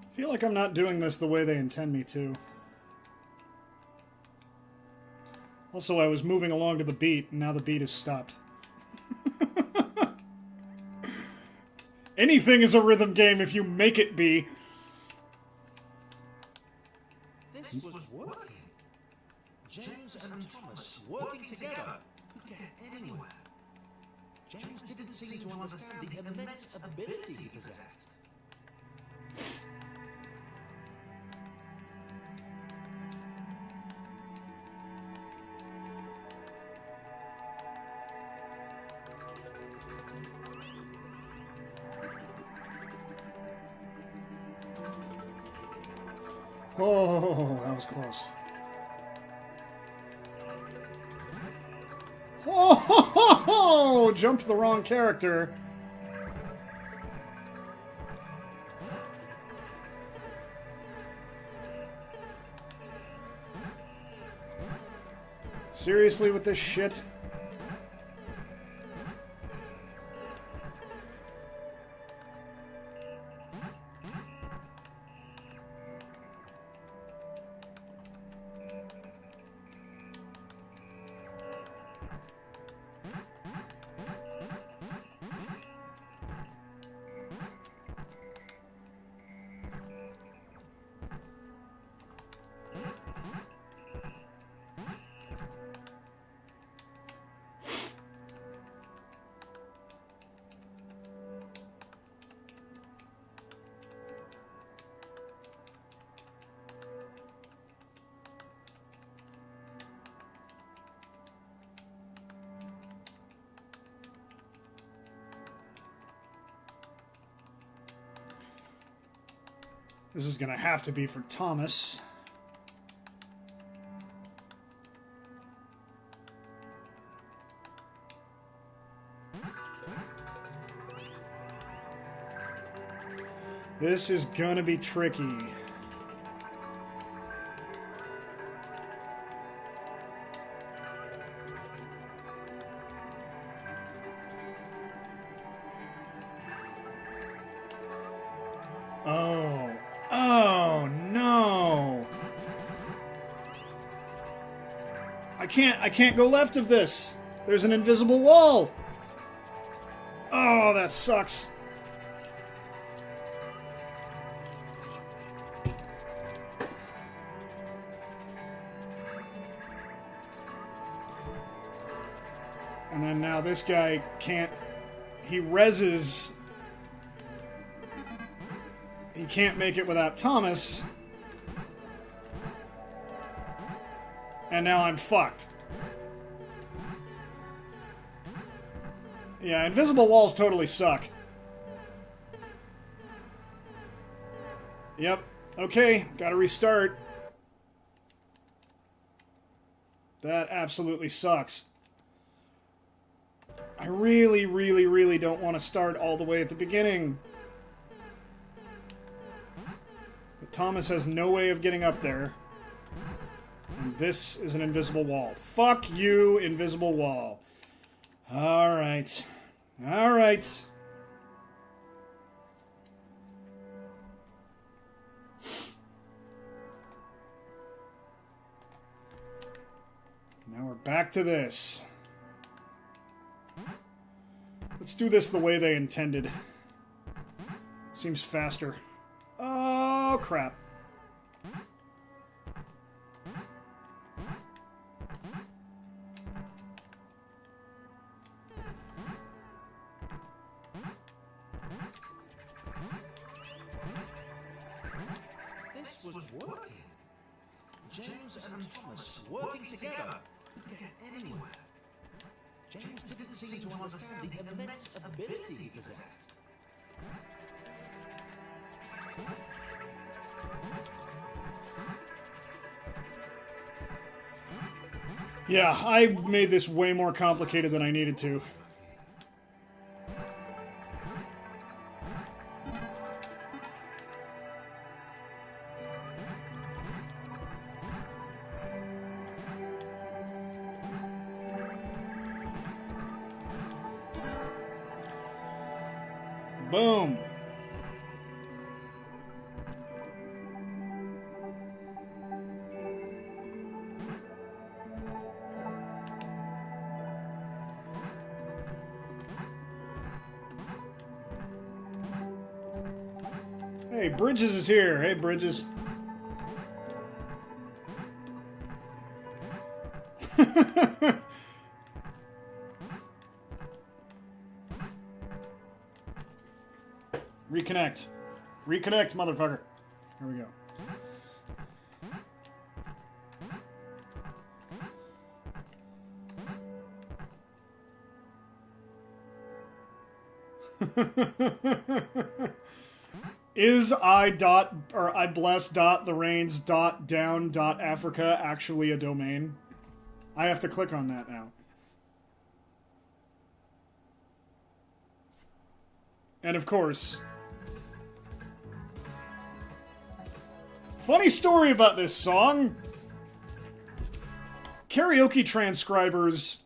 I feel like I'm not doing this the way they intend me to. Also, I was moving along to the beat, and now the beat has stopped. Anything is a rhythm game if you make it be. This was working. James and Thomas working together could get anywhere. James didn't seem to understand the immense ability he possessed. Oh, that was close. Oh, jumped the wrong character. Seriously with this shit? This is going to have to be for Thomas. This is going to be tricky. Oh. Oh, no. I can't go left of this. There's an invisible wall. Oh, that sucks. And then now this guy can't... He reses... He can't make it without Thomas. And now I'm fucked. Yeah, invisible walls totally suck. Yep. Okay, gotta restart. That absolutely sucks. I really, really, really don't want to start all the way at the beginning. But Thomas has no way of getting up there. And this is an invisible wall. Fuck you, invisible wall. Alright. Alright. Now we're back to this. Let's do this the way they intended. Seems faster. Oh, crap. This was working. James and Thomas working together could get anywhere. James didn't seem to understand the immense ability he possessed. Yeah, I made this way more complicated than I needed to. Boom. Hey, Bridges is here. Hey, Bridges. Reconnect. Reconnect, motherfucker. Here we go. Is I bless dot the reigns dot down dot Africa actually a domain? I have to click on that now. And of course, funny story about this song. Karaoke transcribers.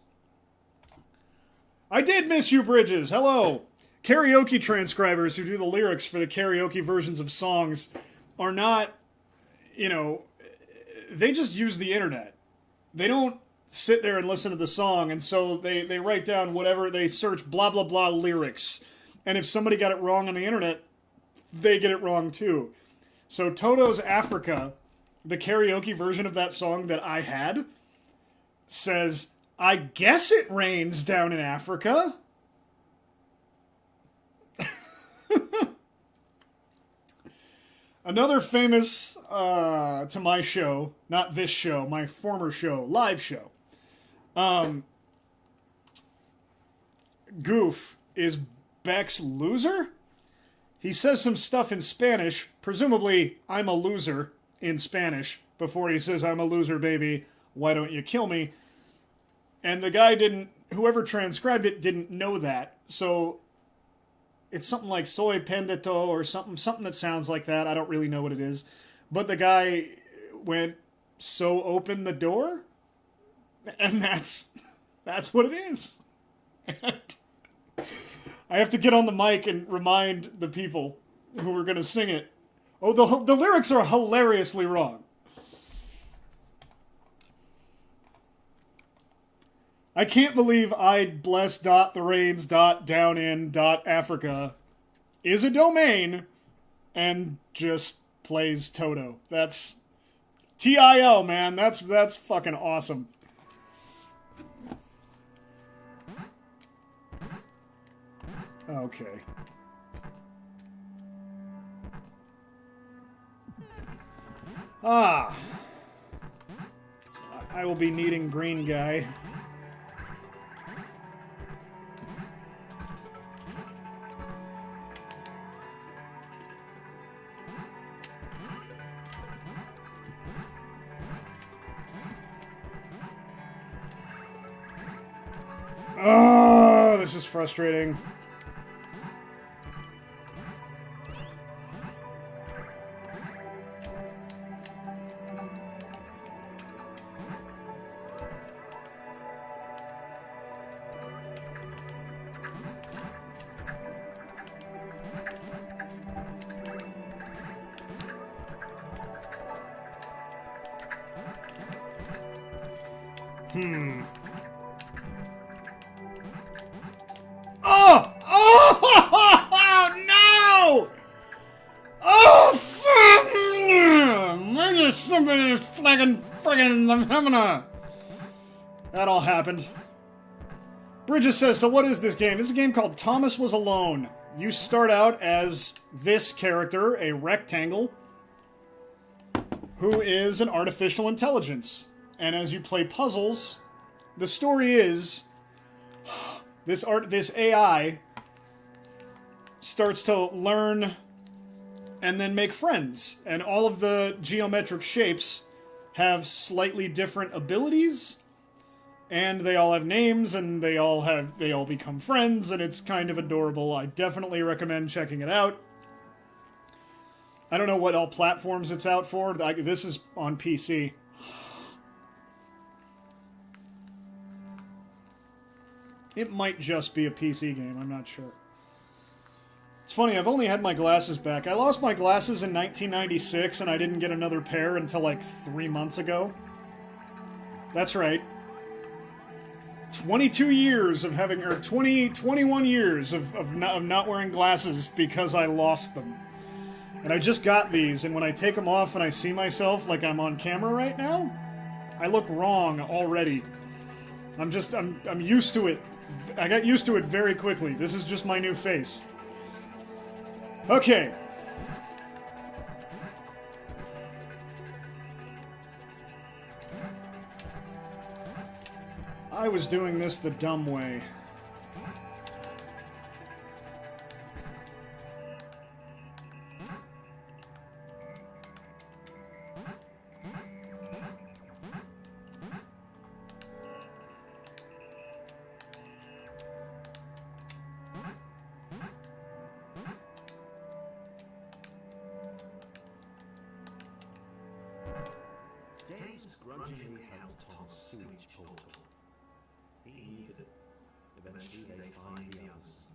I did miss you, Bridges. Hello. Karaoke transcribers who do the lyrics for the karaoke versions of songs are not, you know, they just use the internet. They don't sit there and listen to the song, and so they write down whatever, they search blah blah blah lyrics. And if somebody got it wrong on the internet, they get it wrong too. So Toto's Africa, the karaoke version of that song that I had, says, I guess it rains down in Africa. Another famous, to my show, not this show, my former show, live show, goof is Beck's loser? He says some stuff in Spanish, presumably, I'm a loser, in Spanish, before he says, I'm a loser, baby, why don't you kill me? And the guy whoever transcribed it didn't know that, so it's something like soy pendito or something that sounds like that. I don't really know what it is. But the guy went, so open the door? And that's what it is. I have to get on the mic and remind the people who are going to sing it. Oh, the lyrics are hilariously wrong. I can't believe I bless dot the reigns dot down in dot Africa is a domain and just plays Toto. That's TIL, man. That's fucking awesome. Okay. I will be needing green guy. Oh, this is frustrating. Oh! That all happened. Bridges says, so what is this game? This is a game called Thomas Was Alone. You start out as this character, a rectangle, who is an artificial intelligence. And as you play puzzles, the story is this AI starts to learn and then make friends. And all of the geometric shapes have slightly different abilities. And they all have names, and they all become friends, and it's kind of adorable. I definitely recommend checking it out. I don't know what all platforms it's out for. This is on PC. It might just be a PC game, I'm not sure. It's funny, I've only had my glasses back. I lost my glasses in 1996, and I didn't get another pair until like 3 months ago. That's right. 22 years of having, or 21 years of not wearing glasses because I lost them. And I just got these, and when I take them off and I see myself like I'm on camera right now, I look wrong already. I'm used to it. I got used to it very quickly. This is just my new face. Okay. I was doing this the dumb way. James grudgingly held Tom's sewage portal. He knew that eventually they'd find the others,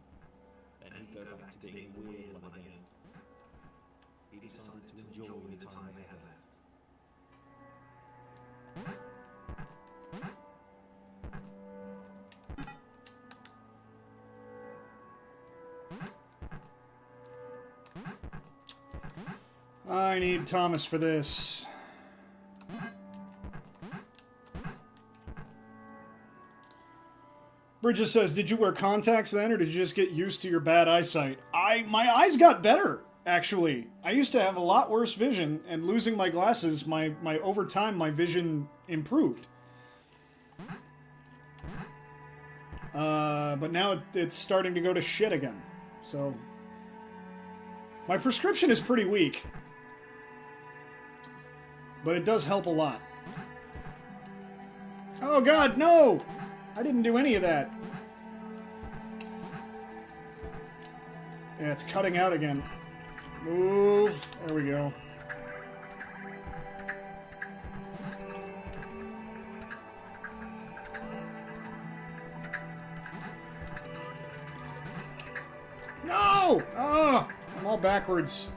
and he'd go back to being a weird one again. He decided to enjoy the time they had left. I need Thomas for this. Bridges says, did you wear contacts then, or did you just get used to your bad eyesight? My eyes got better, actually. I used to have a lot worse vision, and losing my glasses, over time, my vision improved. But now it's starting to go to shit again. So, my prescription is pretty weak. But it does help a lot. Oh god, no! I didn't do any of that. Yeah, it's cutting out again. Move. There we go. No! Oh, I'm all backwards.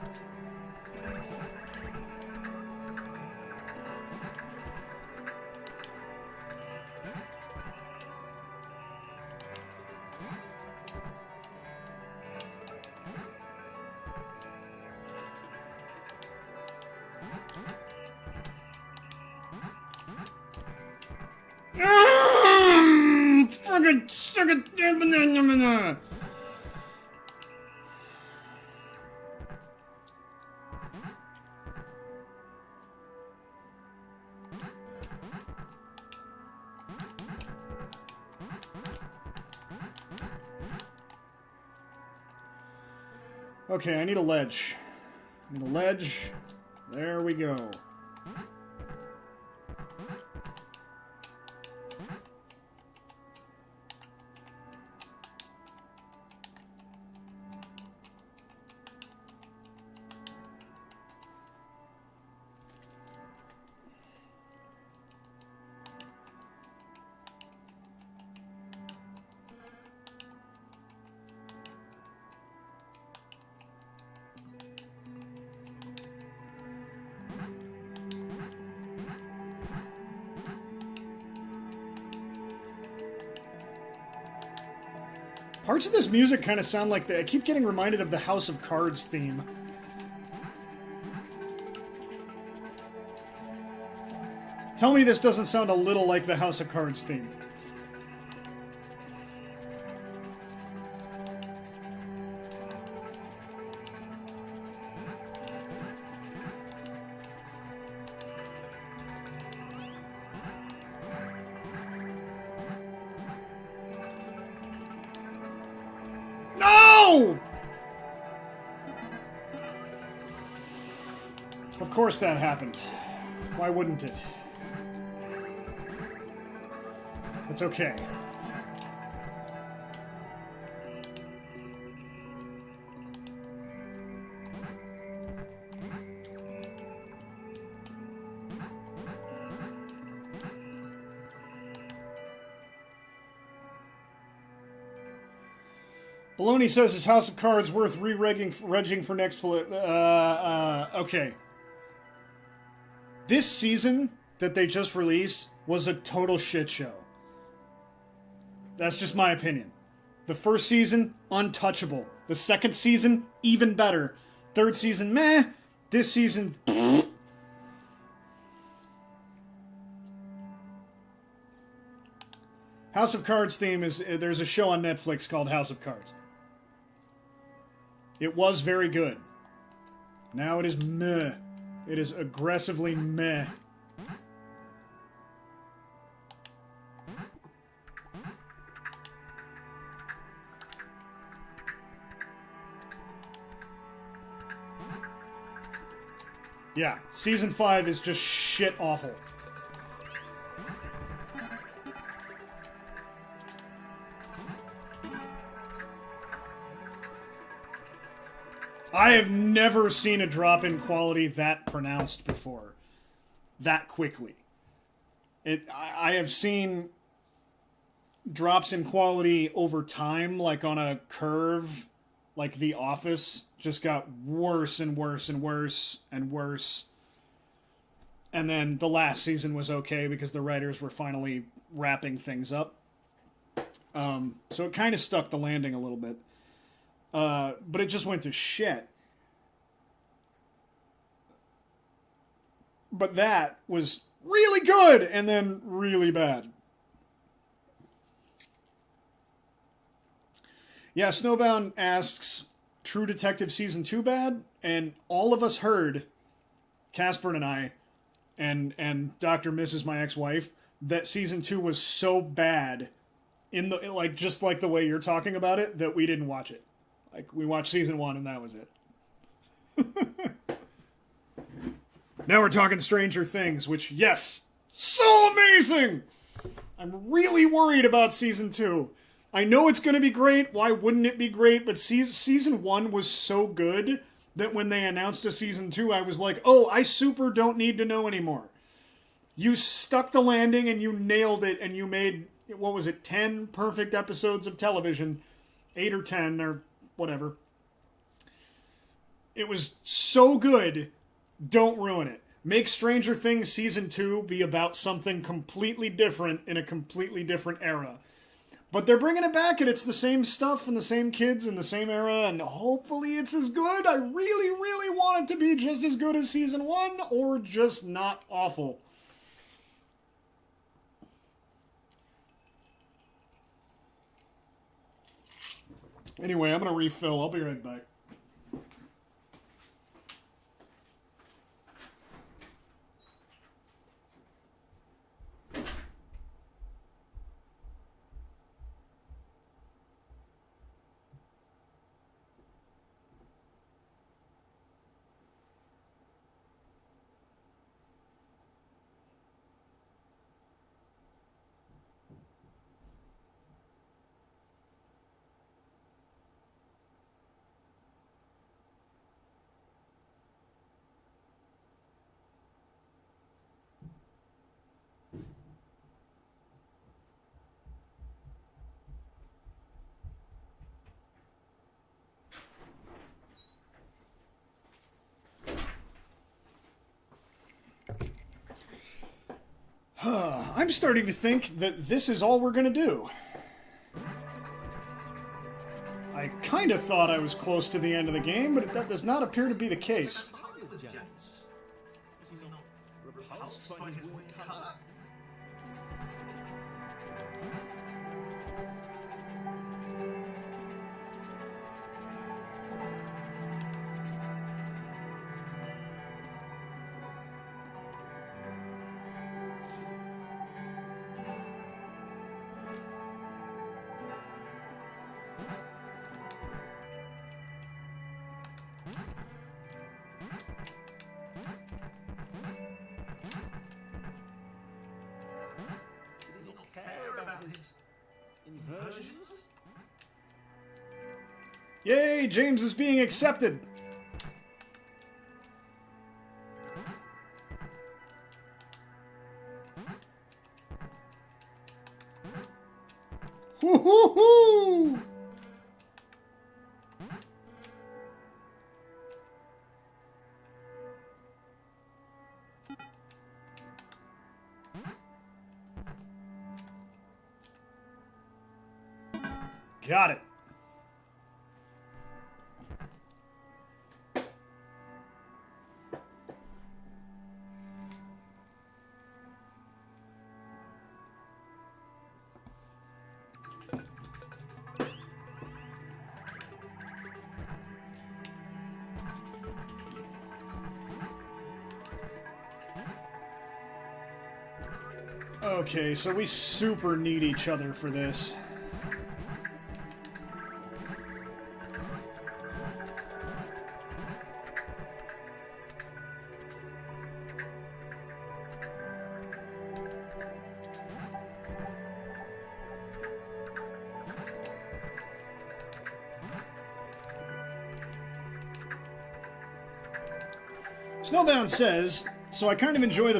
Okay, I need a ledge. I need a ledge. There we go. Parts of this music kind of sound like I keep getting reminded of the House of Cards theme. Tell me this doesn't sound a little like the House of Cards theme. No! Of course that happened. Why wouldn't it? It's okay. Baloney says his House of Cards worth re-regging for next okay. This season that they just released was a total shit show. That's just my opinion. The first season, untouchable. The second season, even better. Third season, meh. This season, pfft. House of Cards theme is... There's a show on Netflix called House of Cards. It was very good. Now it is meh. It is aggressively meh. Yeah, season 5 is just shit awful. I have never seen a drop in quality that pronounced before. That quickly. I have seen drops in quality over time, like on a curve, like The Office, just got worse and worse and worse and worse. And then the last season was okay because the writers were finally wrapping things up. So it kind of stuck the landing a little bit. But it just went to shit. But that was really good and then really bad. Yeah, Snowbound asks, True Detective Season 2 bad? And all of us heard, Casper and I, and Dr. Mrs., my ex-wife, that Season 2 was so bad, just like the way you're talking about it, that we didn't watch it. Like, we watched Season 1 and that was it. Now we're talking Stranger Things, which, yes, so amazing! I'm really worried about Season 2. I know it's going to be great. Why wouldn't it be great? But Season 1 was so good that when they announced a Season 2, I was like, oh, I super don't need to know anymore. You stuck the landing and you nailed it and you made, 10 perfect episodes of television. 8 or 10 or whatever. It was so good. Don't ruin it. Make Stranger Things Season 2 be about something completely different in a completely different era. But they're bringing it back, and it's the same stuff and the same kids in the same era, and hopefully it's as good. I really, really want it to be just as good as Season 1, or just not awful. Anyway, I'm going to refill. I'll be right back. I'm starting to think that this is all we're going to do. I kind of thought I was close to the end of the game, but that does not appear to be the case. repulsed by his weird colour. Inversions? Yay, James is being accepted. Hoo-hoo-hoo! Got it. Okay, so we super need each other for this. Snowbound says, so I kind of enjoy the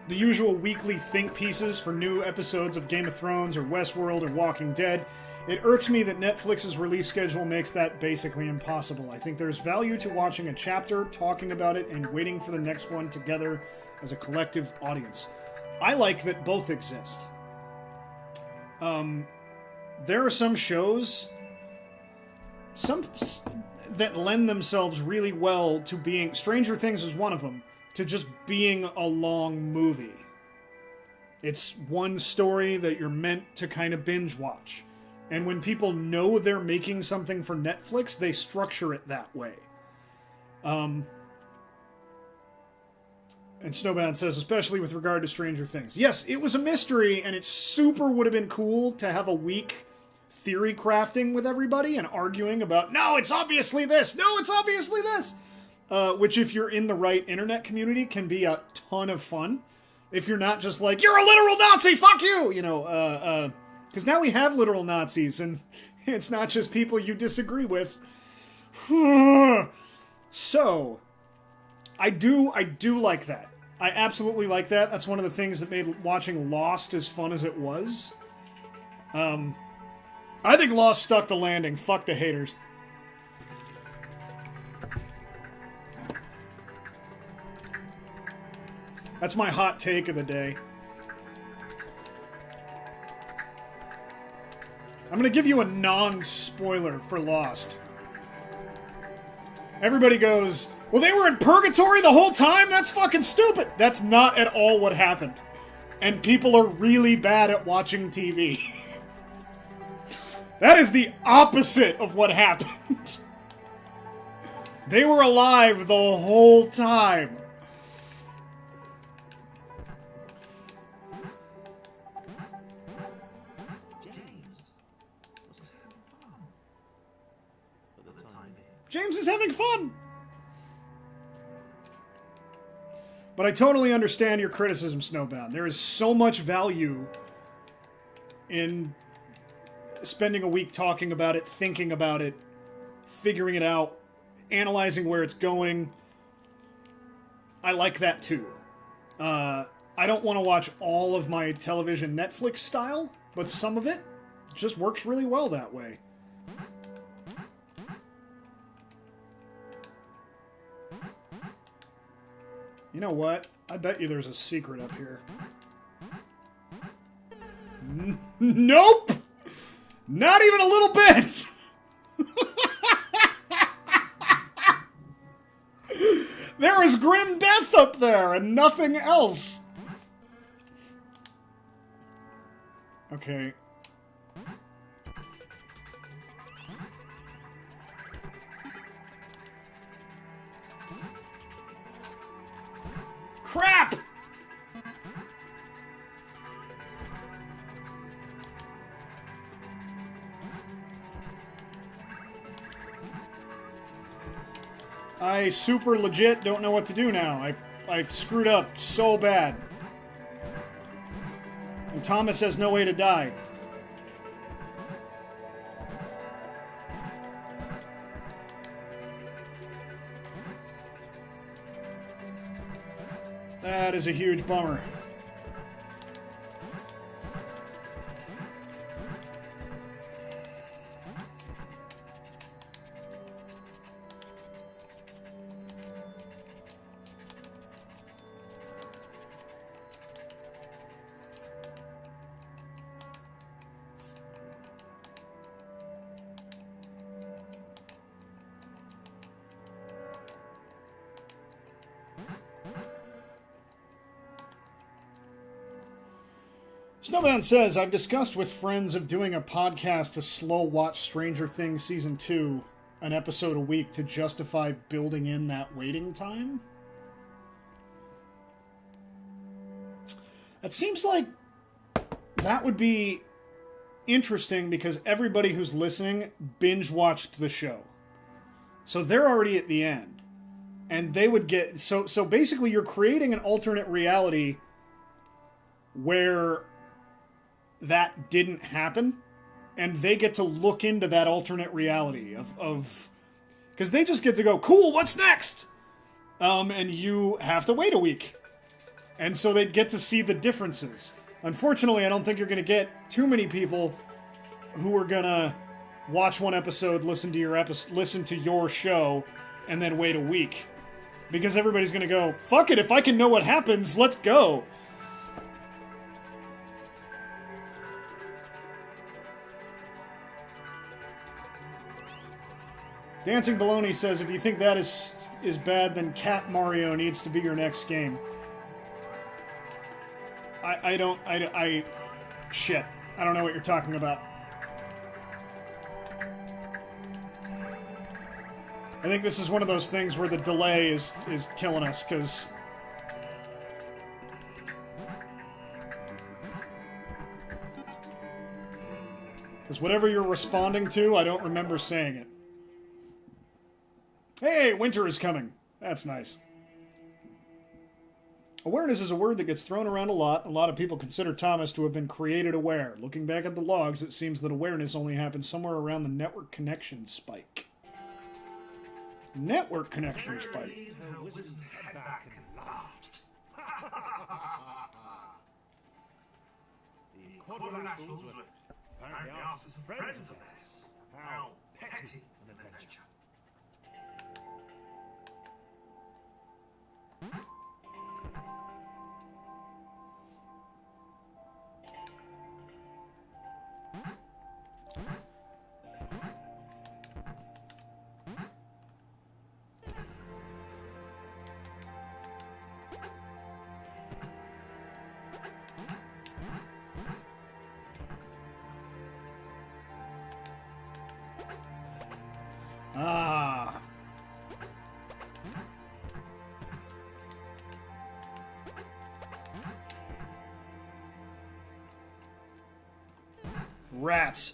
usual weekly think pieces for new episodes of Game of Thrones or Westworld or Walking Dead. It irks me that Netflix's release schedule makes that basically impossible. I think there's value to watching a chapter, talking about it, and waiting for the next one together as a collective audience. I like that both exist. There are some shows that lend themselves really well to being... Stranger Things is one of them. To just being a long movie. It's one story that you're meant to kind of binge watch. And when people know they're making something for Netflix, they structure it that way. And Snowbound says, especially with regard to Stranger Things. Yes, it was a mystery, and it super would have been cool to have a week theory crafting with everybody and arguing about, no, it's obviously this! No, it's obviously this! Which, if you're in the right internet community, can be a ton of fun. If you're not just like, you're a literal Nazi, fuck you! You know, because now we have literal Nazis, and it's not just people you disagree with. So, I do like that. I absolutely like that. That's one of the things that made watching Lost as fun as it was. I think Lost stuck the landing. Fuck the haters. That's my hot take of the day. I'm gonna give you a non-spoiler for Lost. Everybody goes, well, they were in purgatory the whole time? That's fucking stupid! That's not at all what happened. And people are really bad at watching TV. That is the opposite of what happened. They were alive the whole time. James is having fun! But I totally understand your criticism, Snowbound. There is so much value in spending a week talking about it, thinking about it, figuring it out, analyzing where it's going. I like that too. I don't want to watch all of my television Netflix style, but some of it just works really well that way. You know what? I bet you there's a secret up here. Nope! Not even a little bit! There is grim death up there and nothing else. Okay. Crap! I super legit don't know what to do now. I've screwed up so bad. And Thomas has no way to die. That is a huge bummer. Snowbound says, I've discussed with friends of doing a podcast to slow watch Stranger Things Season 2, an episode a week, to justify building in that waiting time. It seems like that would be interesting because everybody who's listening binge-watched the show. So they're already at the end. And they would get... So basically you're creating an alternate reality where that didn't happen, and they get to look into that alternate reality of because they just get to go, cool, what's next? And you have to wait a week. And so they get to see the differences. Unfortunately, I don't think you're going to get too many people who are going to watch one episode, listen to your show, and then wait a week. Because everybody's going to go, fuck it, if I can know what happens, let's go. Dancing Baloney says, if you think that is bad, then Cat Mario needs to be your next game. Shit. I don't know what you're talking about. I think this is one of those things where the delay is killing us, because... Because whatever you're responding to, I don't remember saying it. Hey, winter is coming. That's nice. Awareness is a word that gets thrown around a lot. A lot of people consider Thomas to have been created aware. Looking back at the logs, it seems that awareness only happened somewhere around the network connection spike. Network connection spike. The wizard head back and laughed. The quadrilaterals were apparently after some friends of theirs. How petty an adventure. Ah. Rats.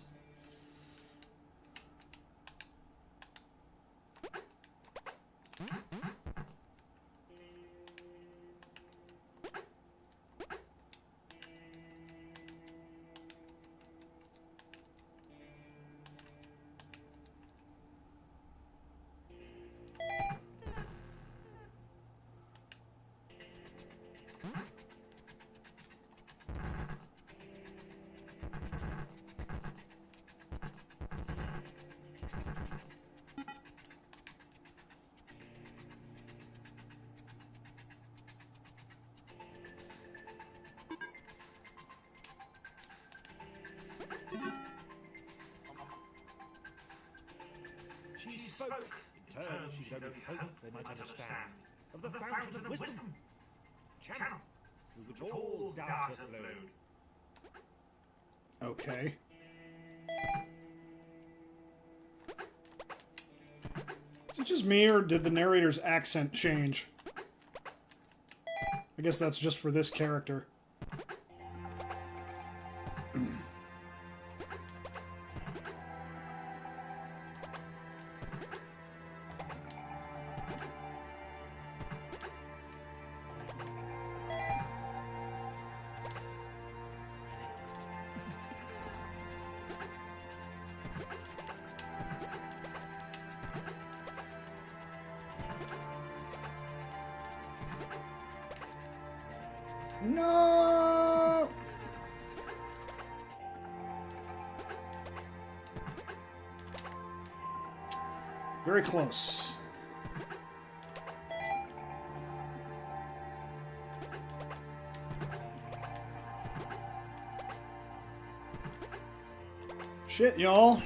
She spoke in terms she could only hope they might understand. of the fountain of wisdom. Channel through which all data flowed. Okay. Is it just me, or did the narrator's accent change? I guess that's just for this character. No! Very close. Shit, y'all.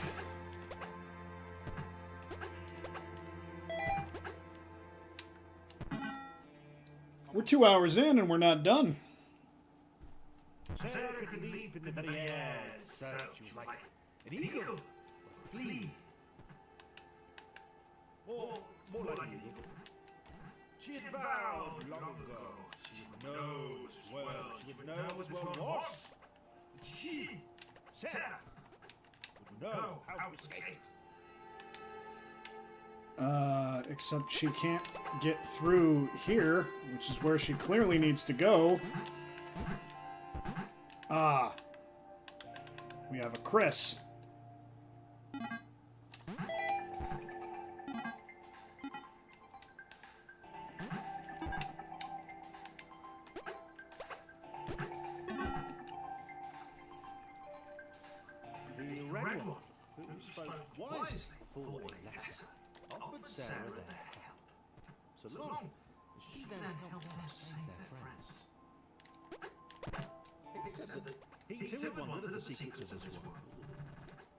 We're 2 hours in and we're not done. Sarah could leap in the very air and search. She was like an eagle or a flea. Or more like an eagle. She had vowed long ago she would know this world. She would know what this world was. But she, Sarah, would know how to escape. Except she can't get through here, which is where she clearly needs to go. Ah. We have a Chris. The red one, who spoke wisely for a lesson, offered Sarah their help, so long as she then helped them save their friends. Except that he too had wondered at the secrets of this world.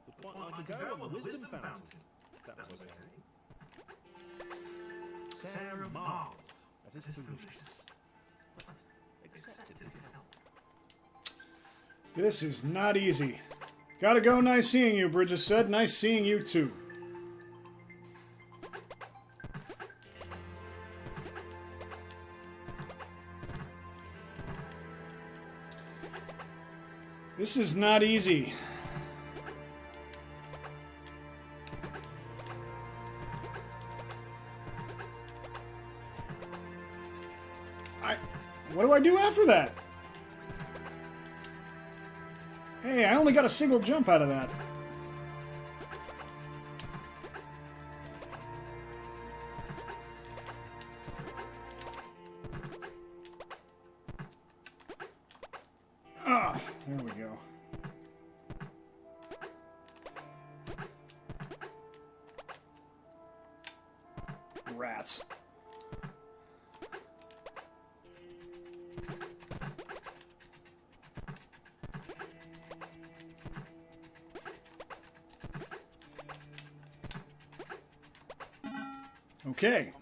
Would quite like to go on the wisdom fountain. That was okay. Sarah marveled at his foolishness, but accepted his help. This is not easy. Gotta go, nice seeing you, Bridges said. Nice seeing you too. This is not easy. What do I do after that? Hey, I only got a single jump out of that. Ah, there we go. Rats. Okay.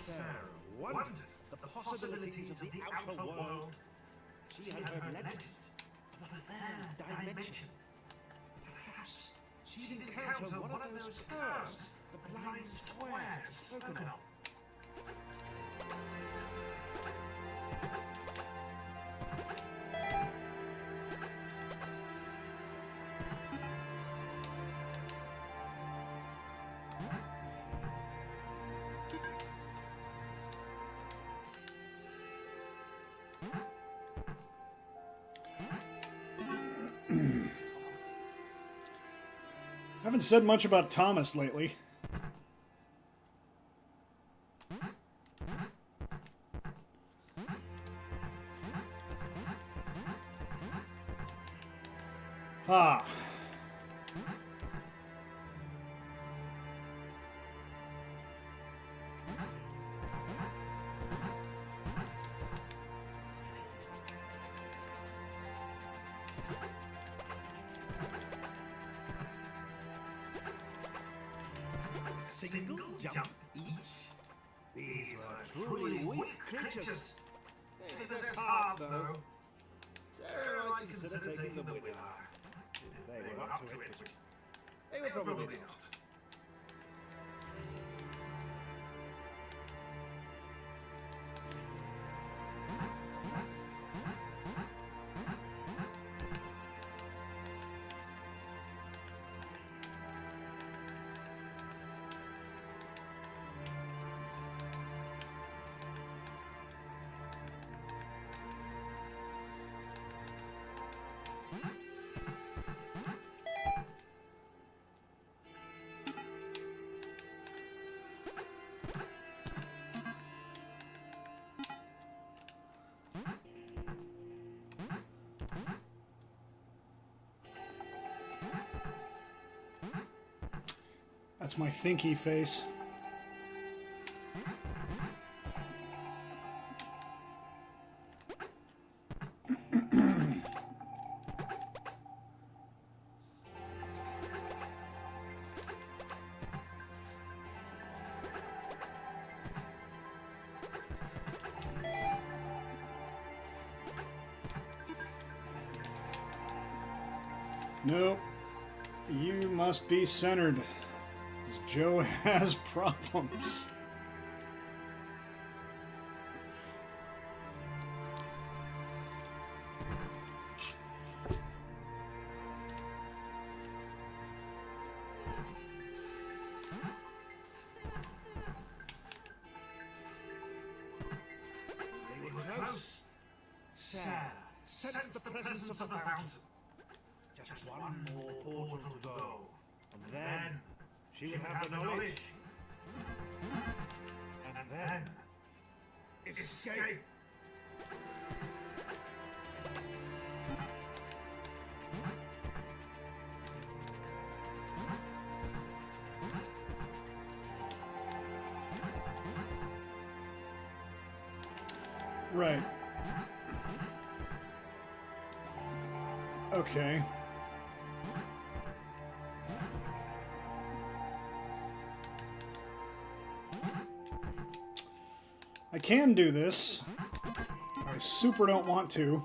Sarah wondered at the possibilities of the outer world. She had heard legends of a third dimension. Perhaps she'd encounter one of those curves the blind square had spoken of. Haven't said much about Thomas lately. Ah. single jump each. These were truly weak creatures. They possessed heart, though. So I consider taking them with her. They were up to it. They were probably not. That's my thinky face. Nope. You must be centered. Joe has problems. They were close. Sarah sensed the presence of the fountain. Just one more portal to go, and then she would have the knowledge. And then escape. Right. Okay. I can do this. I super don't want to.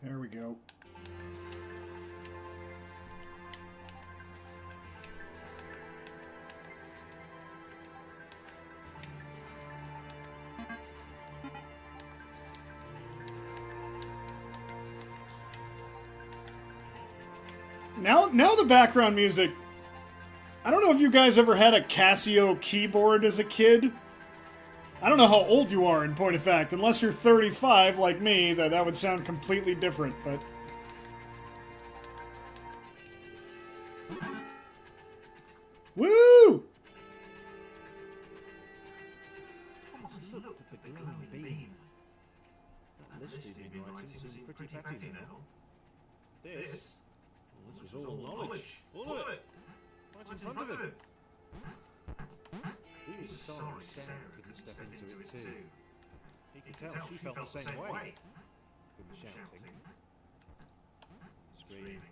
There we go. Now the background music. I don't know if you guys ever had a Casio keyboard as a kid. I don't know how old you are, in point of fact. Unless you're 35 like me, that would sound completely different, but... Woo! Thomas looked at the glowing beam. That list he'd been writing seemed pretty petty now. This was all knowledge. All of it. Right in front of him. He was sorry Sarah couldn't step into it too. He could tell she felt the same way. Couldn't shouting. Screaming.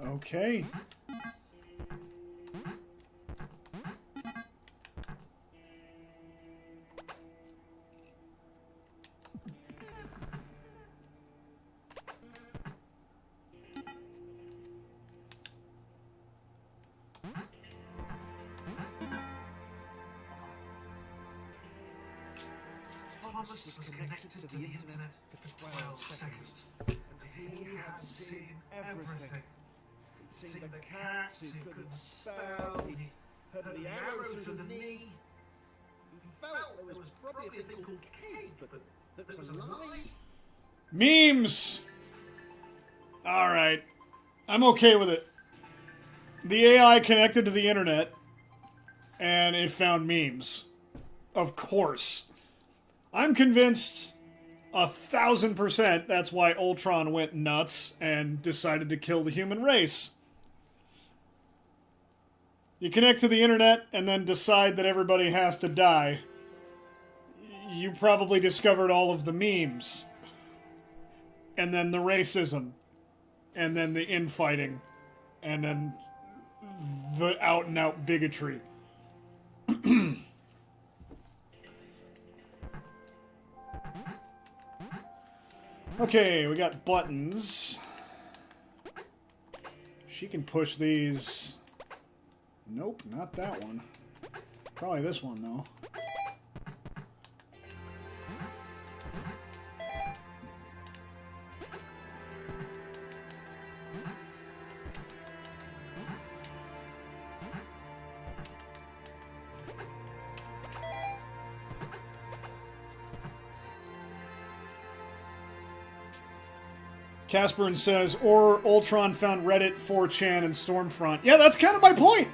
Okay. Thomas was connected to the internet for 12 seconds, and he had seen everything. He'd seen the cats who couldn't spell, he'd heard the arrow through the knee. He felt there was probably a thing called cake, but that was a lie. Memes! Alright. I'm okay with it. The AI connected to the internet, and it found memes. Of course. I'm convinced 1,000% that's why Ultron went nuts and decided to kill the human race. You connect to the internet and then decide that everybody has to die. You probably discovered all of the memes. and then the racism, and then the infighting, and then the out-and-out bigotry. Okay, we got buttons. She can push these. Nope, not that one. Probably this one, though. Casperin says, or Ultron found Reddit, 4chan, and Stormfront. Yeah, that's kind of my point.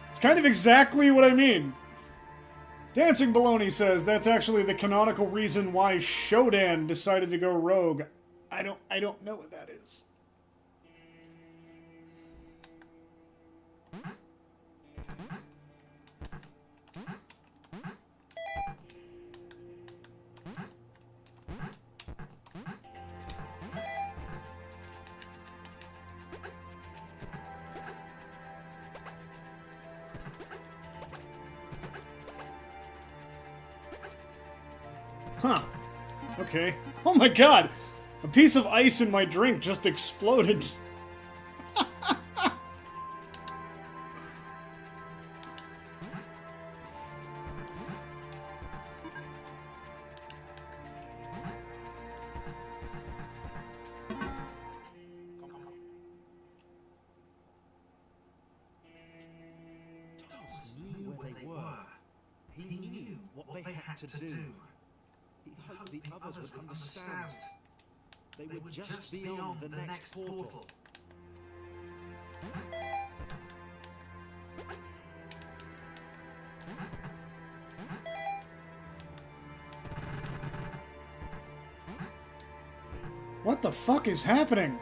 It's kind of exactly what I mean. Dancing Baloney says, that's actually the canonical reason why Shodan decided to go rogue. I don't know what that is. Huh. Okay. Oh my god! A piece of ice in my drink just exploded. Toss knew where they were. He knew what they had to do. He hoped the others would understand. They were just beyond the next portal. What the fuck is happening?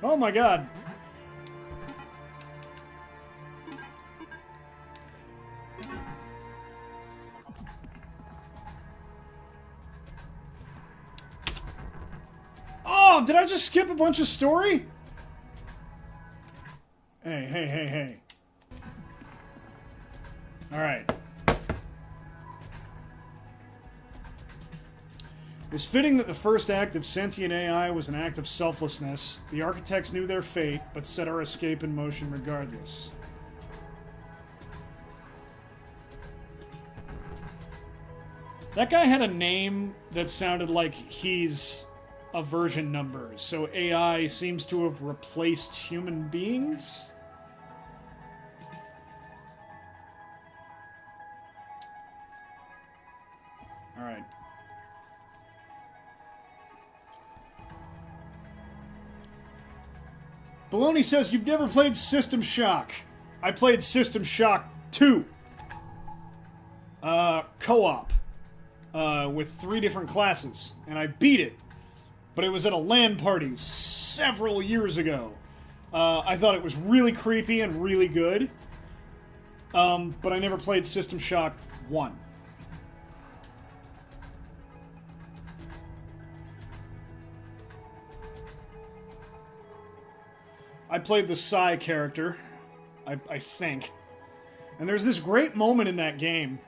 Oh my god. Oh, did I just skip a bunch of story? Hey. Alright. It's fitting that the first act of sentient AI was an act of selflessness. The architects knew their fate, but set our escape in motion regardless. That guy had a name that sounded like he's a version number, so AI seems to have replaced human beings? Alright. Baloney says, you've never played System Shock. I played System Shock 2. Co-op. With 3 different classes. And I beat it. But it was at a LAN party several years ago. I thought it was really creepy and really good. But I never played System Shock 1. I played the Psy character, I think. And there's this great moment in that game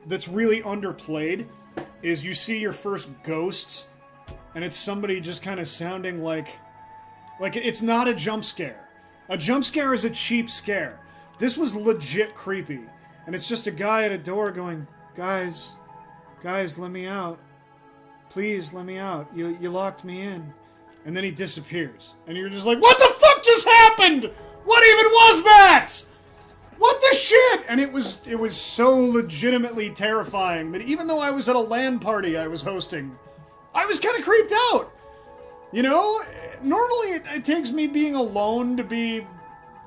that's really underplayed, is you see your first ghost, and it's somebody just kind of sounding like it's not a jump scare. A jump scare is a cheap scare. This was legit creepy. And it's just a guy at a door going, Guys, let me out. Please, let me out. You locked me in. And then he disappears. And you're just like, what the fuck just happened? What even was that? What the shit? And it was so legitimately terrifying that even though I was at a LAN party I was hosting, I was kind of creeped out. You know? Normally it takes me being alone to be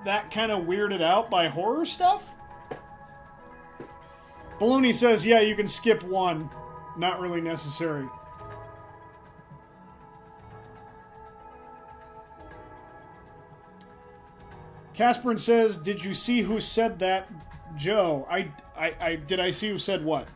that kind of weirded out by horror stuff. Baloney says, yeah, you can skip 1. Not really necessary. Casperin says, did you see who said that Joe, did I see who said what?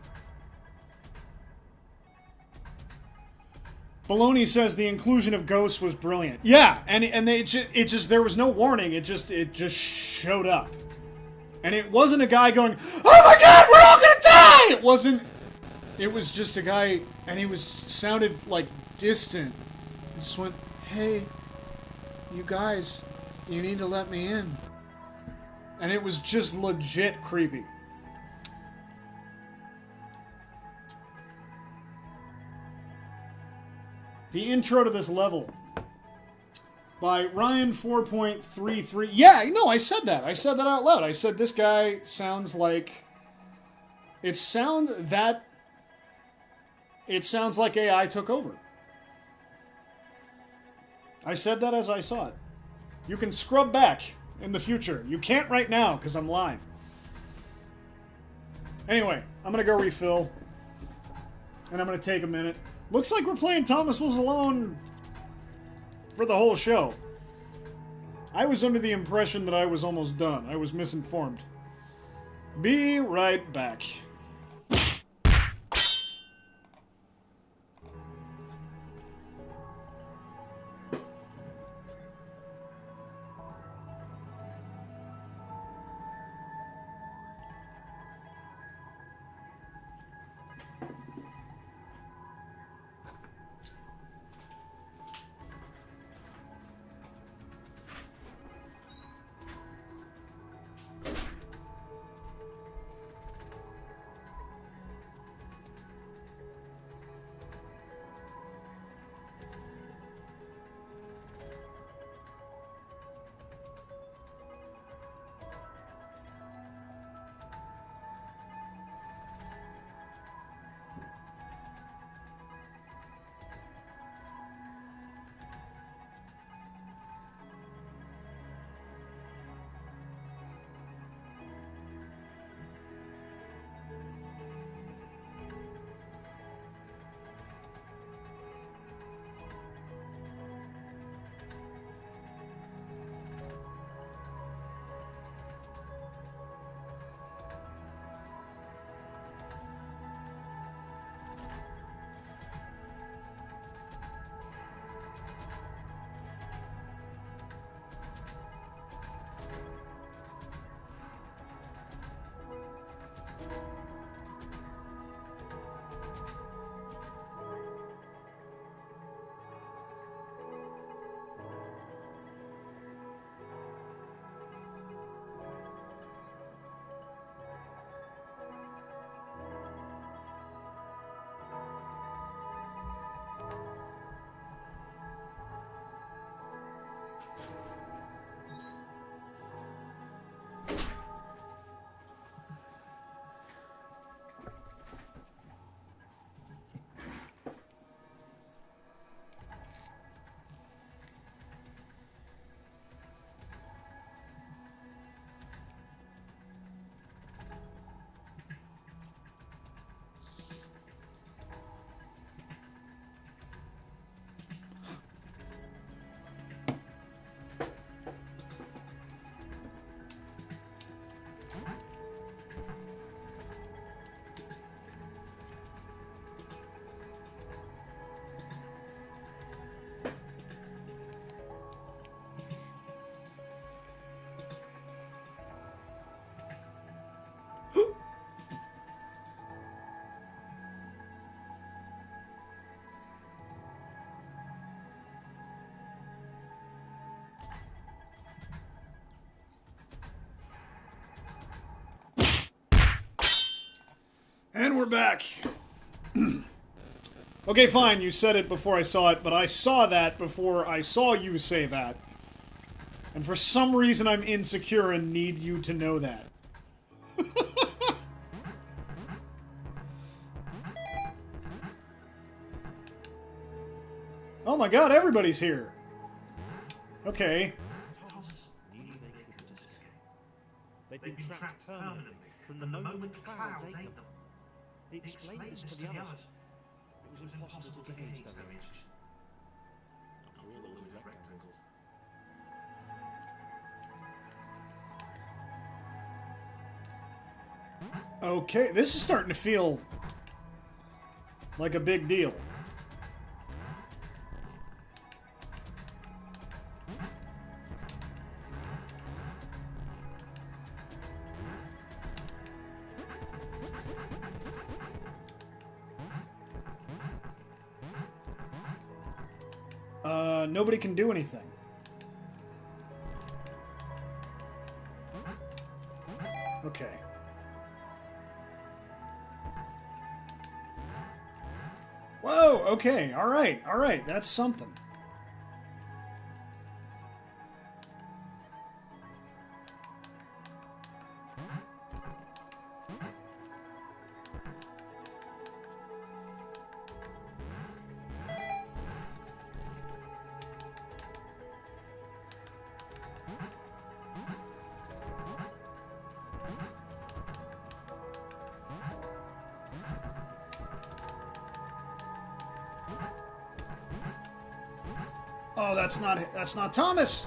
Baloney says the inclusion of ghosts was brilliant. Yeah, and it just there was no warning. It just showed up, and it wasn't a guy going, "Oh my God, we're all gonna die!" It wasn't. It was just a guy, and he sounded like distant. He just went, "Hey, you guys, you need to let me in," and it was just legit creepy. The intro to this level by Ryan 4.33. Yeah, no, I said that. I said that out loud. I said this guy sounds like... It sounds like AI took over. I said that as I saw it. You can scrub back in the future. You can't right now because I'm live. Anyway, I'm going to go refill. And I'm going to take a minute. Looks like we're playing Thomas Was Alone for the whole show. I was under the impression that I was almost done. I was misinformed. Be right back. And we're back. Okay, fine, you said it before I saw it, but I saw that before I saw you say that. And for some reason I'm insecure and need you to know that. Oh my god, everybody's here. Okay. They'd been trapped permanently from the moment the clouds ate them. He explained this to the others. It was impossible to gauge their reaction. After all those rectangles. Okay, this is starting to feel like a big deal. Nobody can do anything. Okay. Whoa, okay, alright, that's something. Oh, that's not Thomas.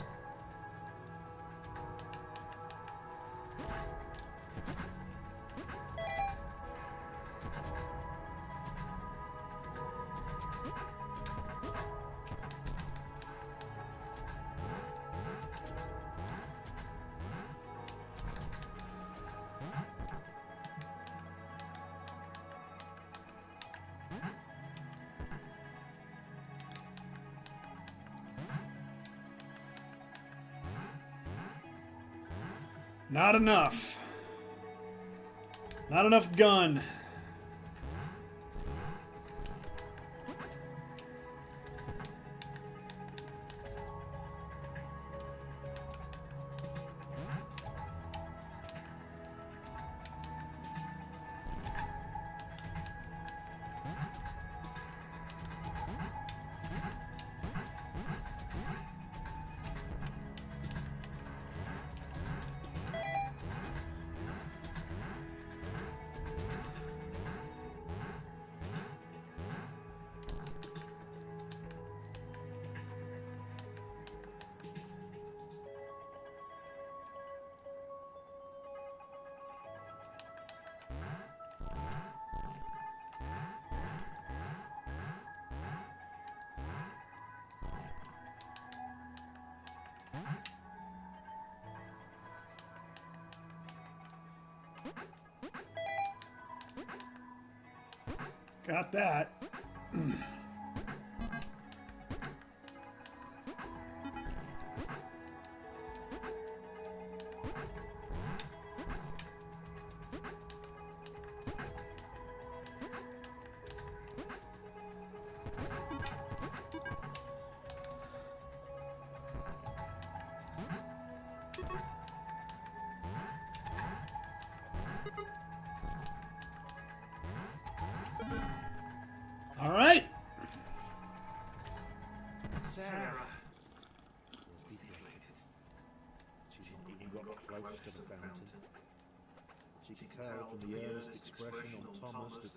Not enough. Not enough gun. Got that. All right. Sarah was deflated. She hadn't even got close to the fountain. She could tell from the earnest expression on Thomas that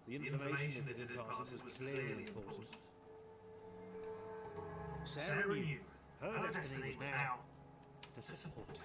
the information that had imparted was clearly important. Sarah knew her destiny was now to support him.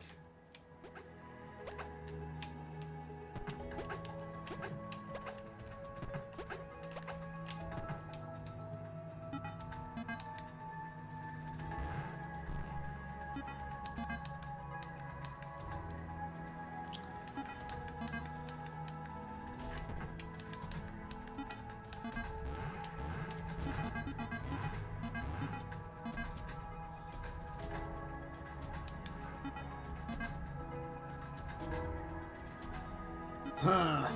Huh.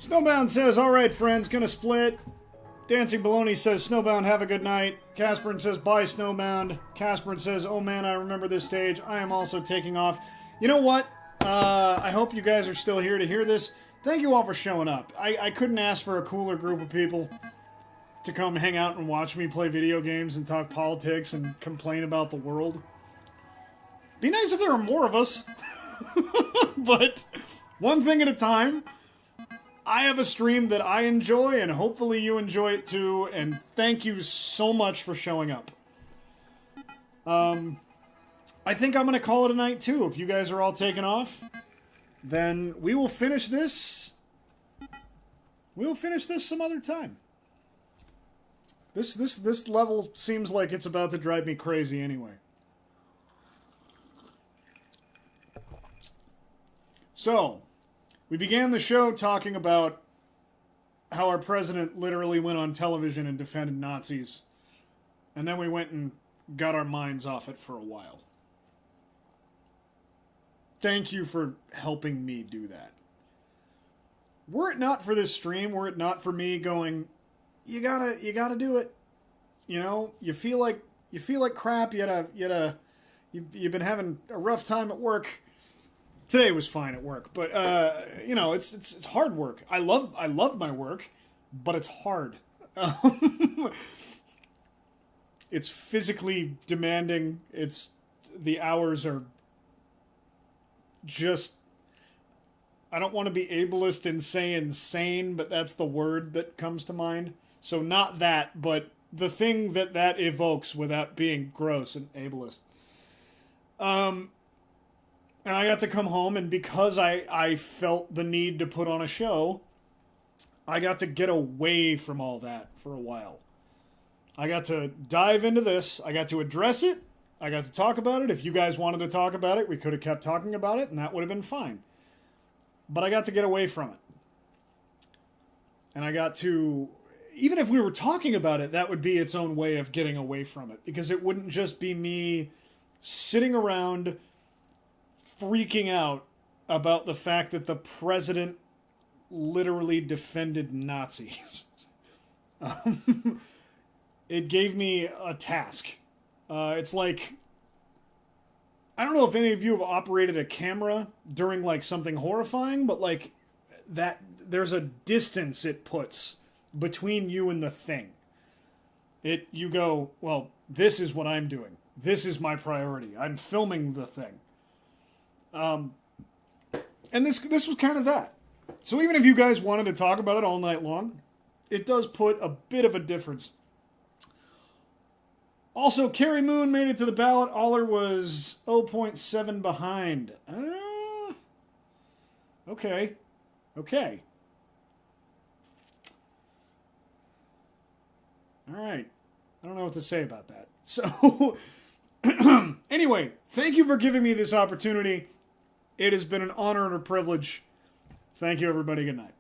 Snowbound says, all right, friends, gonna split. Dancing Baloney says, Snowbound, have a good night. Casperin says, bye, Snowbound. Casperin says, oh man, I remember this stage. I am also taking off. You know what? I hope you guys are still here to hear this. Thank you all for showing up. I couldn't ask for a cooler group of people to come hang out and watch me play video games and talk politics and complain about the world. Be nice if there were more of us. But one thing at a time. I have a stream that I enjoy, and hopefully you enjoy it too, and thank you so much for showing up. I think I'm going to call it a night too. If you guys are all taken off, then we will finish this. We'll finish this some other time. This level seems like it's about to drive me crazy anyway. So, we began the show talking about how our president literally went on television and defended Nazis. And then we went and got our minds off it for a while. Thank you for helping me do that. Were it not for this stream, were it not for me going, you gotta do it. You know, you feel like crap, you've been having a rough time at work. Today was fine at work, but you know, it's hard work. I love my work, but it's hard. It's physically demanding. The hours are just, I don't want to be ableist and say insane, but that's the word that comes to mind. So not that, but the thing that evokes without being gross and ableist. And I got to come home, and because I felt the need to put on a show, I got to get away from all that for a while. I got to dive into this. I got to address it. I got to talk about it. If you guys wanted to talk about it, we could have kept talking about it, and that would have been fine. But I got to get away from it. And I got to, even if we were talking about it, that would be its own way of getting away from it. Because it wouldn't just be me sitting around freaking out about the fact that the president literally defended Nazis. It gave me a task. It's like, I don't know if any of you have operated a camera during like something horrifying, but like that, there's a distance it puts between you and the thing. You go, well, this is what I'm doing. This is my priority. I'm filming the thing. And this was kind of that. So even if you guys wanted to talk about it all night long, it does put a bit of a difference. Also, Carrie Moon made it to the ballot. Aller was 0.7 behind. Okay. All right. I don't know what to say about that. So, anyway, thank you for giving me this opportunity. It has been an honor and a privilege. Thank you, everybody. Good night.